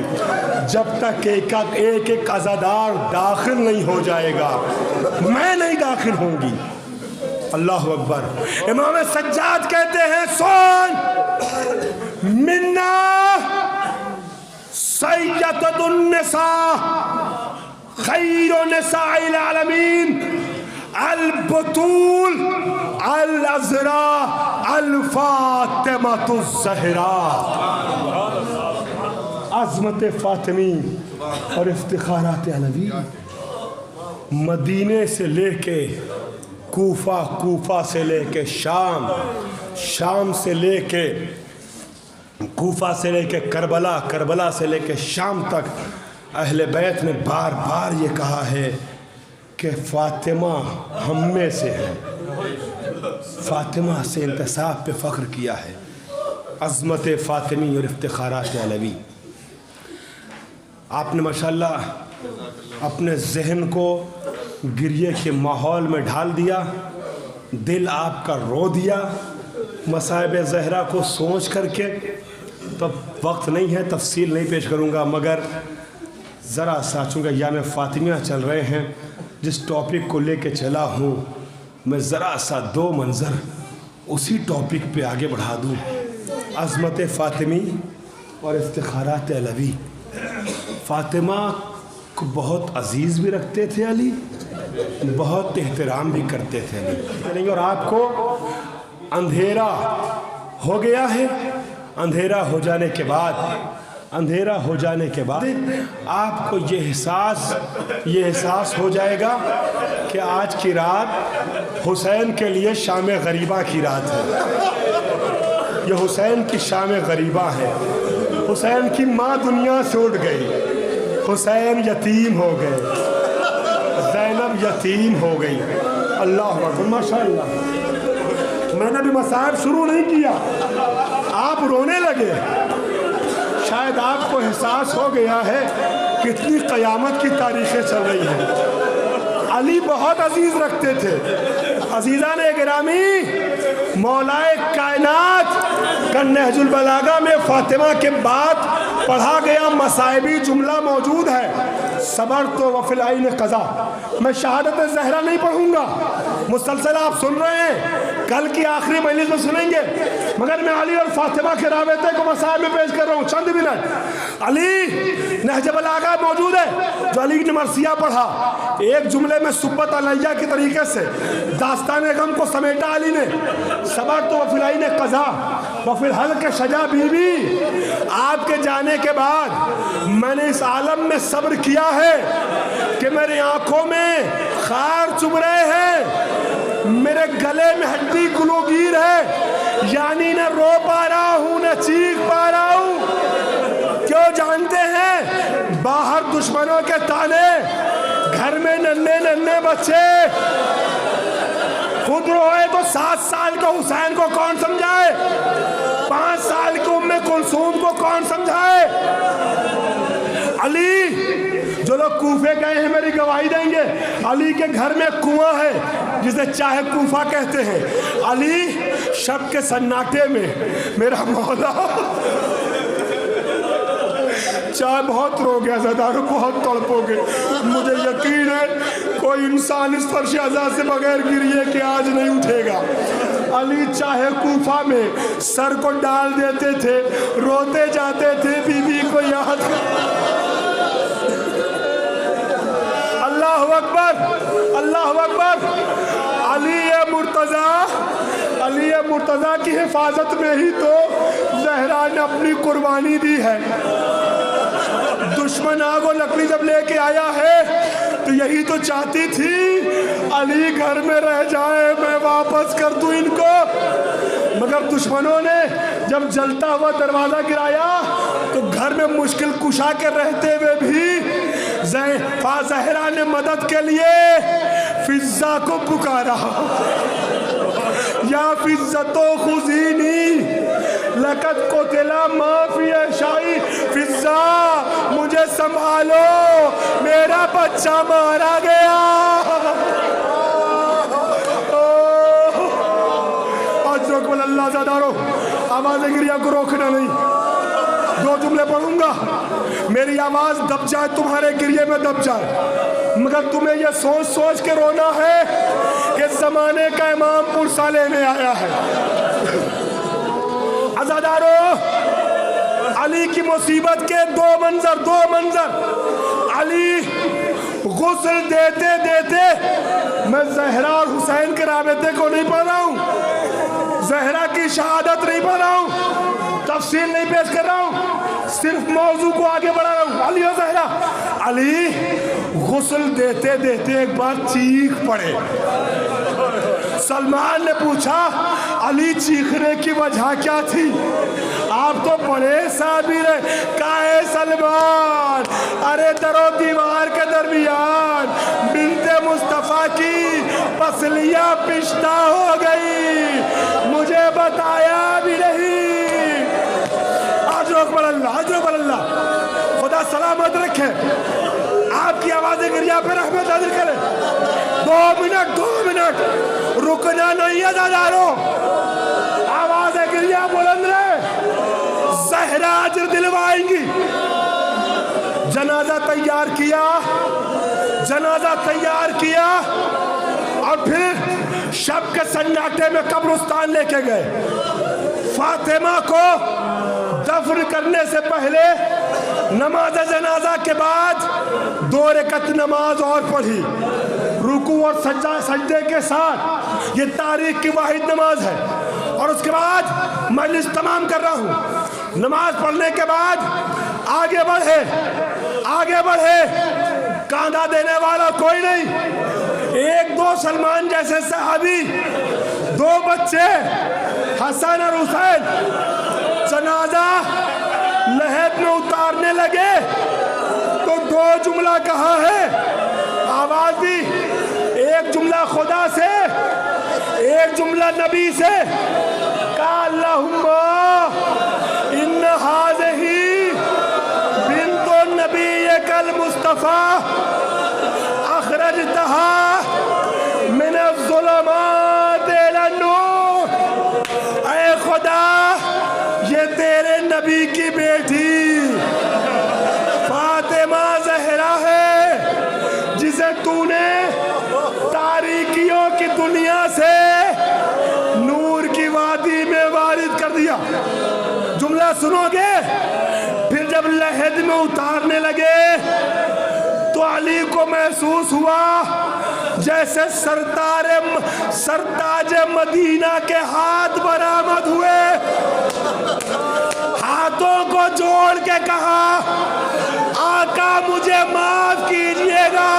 جب تک ایک ایک عزادار داخل نہیں ہو جائے گا میں نہیں داخل ہوں گی. اللہ اکبر. امام سجاد کہتے ہیں سن منا سیدۃ النساء خیر نساء العالمین البتول العذراء الفاطمۃ الزہراء. عظمت فاطمی اور افتخارات علوی مدینے سے لے کے کوفہ، کوفہ سے لے کے شام، شام سے لے کے کوفہ سے لے کے کربلا، کربلا سے لے کے شام تک اہل بیت نے بار بار یہ کہا ہے کہ فاطمہ ہم میں سے ہے. فاطمہ سے انتساب پہ فخر کیا ہے. عظمت فاطمی اور افتخارات علوی. آپ نے ماشاءاللہ اپنے ذہن کو گریے کے ماحول میں ڈھال دیا، دل آپ کا رو دیا مصائب زہرا کو سوچ کر کے. تو وقت نہیں ہے، تفصیل نہیں پیش کروں گا، مگر ذرا سا چونکہ ایام فاطمیہ چل رہے ہیں، جس ٹاپک کو لے کے چلا ہوں میں ذرا سا دو منظر اسی ٹاپک پہ آگے بڑھا دوں. عظمت فاطمی اور افتخارات علوی. فاطمہ کو بہت عزیز بھی رکھتے تھے علی، بہت احترام بھی کرتے تھے علی. اور آپ کو اندھیرا ہو گیا ہے. اندھیرا ہو جانے کے بعد، اندھیرا ہو جانے کے بعد آپ کو یہ احساس ہو جائے گا کہ آج کی رات حسین کے لیے شام غریبہ کی رات ہے. یہ حسین کی شام غریبہ ہے. حسین کی ماں دنیا سے اٹھ گئی، حسین یتیم ہو گئے، زینب یتیم ہو گئی. اللہ اکبر. ماشاءاللہ میں نے بھی مصائب شروع نہیں کیا، آپ رونے لگے. شاید آپ کو احساس ہو گیا ہے کتنی قیامت کی تاریخیں چل رہی ہیں. علی بہت عزیز رکھتے تھے. عزیزان گرامی، مولائے کائنات کا نہج البلاغہ میں فاطمہ کے بعد پڑھا گیا مصائبی جملہ موجود ہے. صبر تو وفی العین قضا. میں شہادت زہرا نہیں پڑھوں گا، مسلسل آپ سن رہے ہیں، کل کی آخری مجلس میں سنیں گے، مگر میں علی اور فاطمہ کے رابطے کو مسائل میں پیش کر رہا ہوں. چند منٹ. علی نہج بلاغہ موجود ہے جو علی نے مرثیہ پڑھا، ایک جملے میں سبت علیہ کی طریقے سے داستان غم کو سمیٹا علی نے. صبر تو وفی العین قضا وفی الحلق شجا بی بی. آپ کے جانے کے بعد میں نے اس عالم میں صبر کیا ہے کہ میری آنکھوں میں خار چبھ رہے ہیں، میرے گلے میں ہڈی گلوگیر ہے، یعنی نہ رو پا رہا ہوں نہ چیخ پا رہا ہوں. کیوں جانتے ہیں؟ باہر دشمنوں کے تانے، گھر میں ننھے ننھے بچے. خود روئے تو 7 سال کے حسین کو کون سمجھائے؟ 5 سال کی ام کلثوم کو کون سمجھائے؟ علی، جو لوگ کوفے گئے ہیں میری گواہی دیں گے، علی کے گھر میں کنواں ہے جسے چاہے کوفہ کہتے ہیں. علی شب کے سناٹے میں میرا مولا چاہے بہت رو گیا، زدارو بہت تڑپو گے، مجھے یقین ہے کوئی انسان اس فرش عزا سے بغیر گریے کہ آج نہیں اٹھے گا. علی چاہے کوفہ میں سر کو ڈال دیتے تھے، روتے جاتے تھے، بی بی کو یاد کر. اللہ اکبر، اللہ اکبر. علی مرتضیٰ، علی مرتضیٰ کی حفاظت میں ہی تو زہرا نے اپنی قربانی دی ہے. دشمن آگ و لکڑی جب لے کے آیا ہے تو یہی تو چاہتی تھی علی گھر میں رہ جائے، میں واپس کر دوں ان کو، مگر دشمنوں نے جب جلتا ہوا دروازہ گرایا تو گھر میں مشکل کشا کے رہتے ہوئے بھی زہرا نے مدد کے لیے فضہ کو پکارا، یا فضتو خذینی لقد قتل ما فی عشائی، فضہ مجھے سنبھالو میرا بچہ مارا گیا۔ اللہ زادارو آواز گریہ کو روکنا نہیں، 2 جملے پڑھوں گا، میری آواز دب جائے تمہارے گریہ میں دب جائے، مگر تمہیں یہ سوچ سوچ کے رونا ہے کہ زمانے کا امام پرسہ لینے آیا ہے۔ عزادارو علی کی مصیبت کے 2 منظر، علی غسل دیتے دیتے، میں زہرا اور حسین کے رابطے کو نہیں پڑھ رہا ہوں، زہرا کی شہادت نہیں پڑھ رہا ہوں، تفصیل نہیں پیش کر رہا ہوں، صرف موضوع کو آگے بڑھا رہا ہوں۔ علی و زہرا، علی غسل دیتے دیتے ایک بار چیخ پڑے، سلمان نے پوچھا علی چیخنے کی وجہ کیا تھی؟ آپ تو بڑے صابر ہیں، کہے سلمان ارے در و دیوار کے درمیان بنت مصطفیٰ کی پسلیاں پشتہ ہو گئی، مجھے بتایا بھی نہیں۔ آج اکبر اللہ، آج اکبر اللہ، خدا سلامت رکھے، آپ کی آواز گریہ پہ رحمت نازل کرے۔ 2 منٹ رکنا نہیں ہے دادارو، آواز گریہ بلند رہے، زہرا اجر دلوائیں گی۔ جنازہ تیار کیا اور پھر شب کے سناٹے میں قبرستان لے کے گئے۔ فاطمہ کو دفن کرنے سے پہلے نماز جنازہ کے بعد 2 رکعت نماز اور پڑھی، رکوع اور سجدے کے ساتھ، یہ تاریخ کی واحد نماز ہے۔ اور اس کے بعد مجلس تمام کر رہا ہوں، نماز پڑھنے کے بعد آگے بڑھے، کاندھا دینے والا کوئی نہیں، 1-2 سلمان جیسے صحابی، 2 بچے حسن اور حسین، جنازہ لحد میں اتارنے لگے تو 2 جملہ کہا ہے، آواز بھی، 1 جملہ خدا سے، 1 جملہ نبی سے، کہا اللہم ان ہذہی بنت نبیک المصطفیٰ اخرجتہا من الظلمات الی النور، اے خدا یہ تیرے نبی کی بیٹی فاطمہ زہرا ہے جسے تو نے تاریکیوں کی دنیا سے نور کی وادی میں وارد کر دیا۔ جملہ سنو گے؟ پھر جب لحد میں اتارنے لگے تو علی کو محسوس ہوا جیسے سرتاج مدینہ کے ہاتھ برآمد ہوئے، ہاتھوں کو جوڑ کے کہا آقا مجھے معاف کیجئے گا،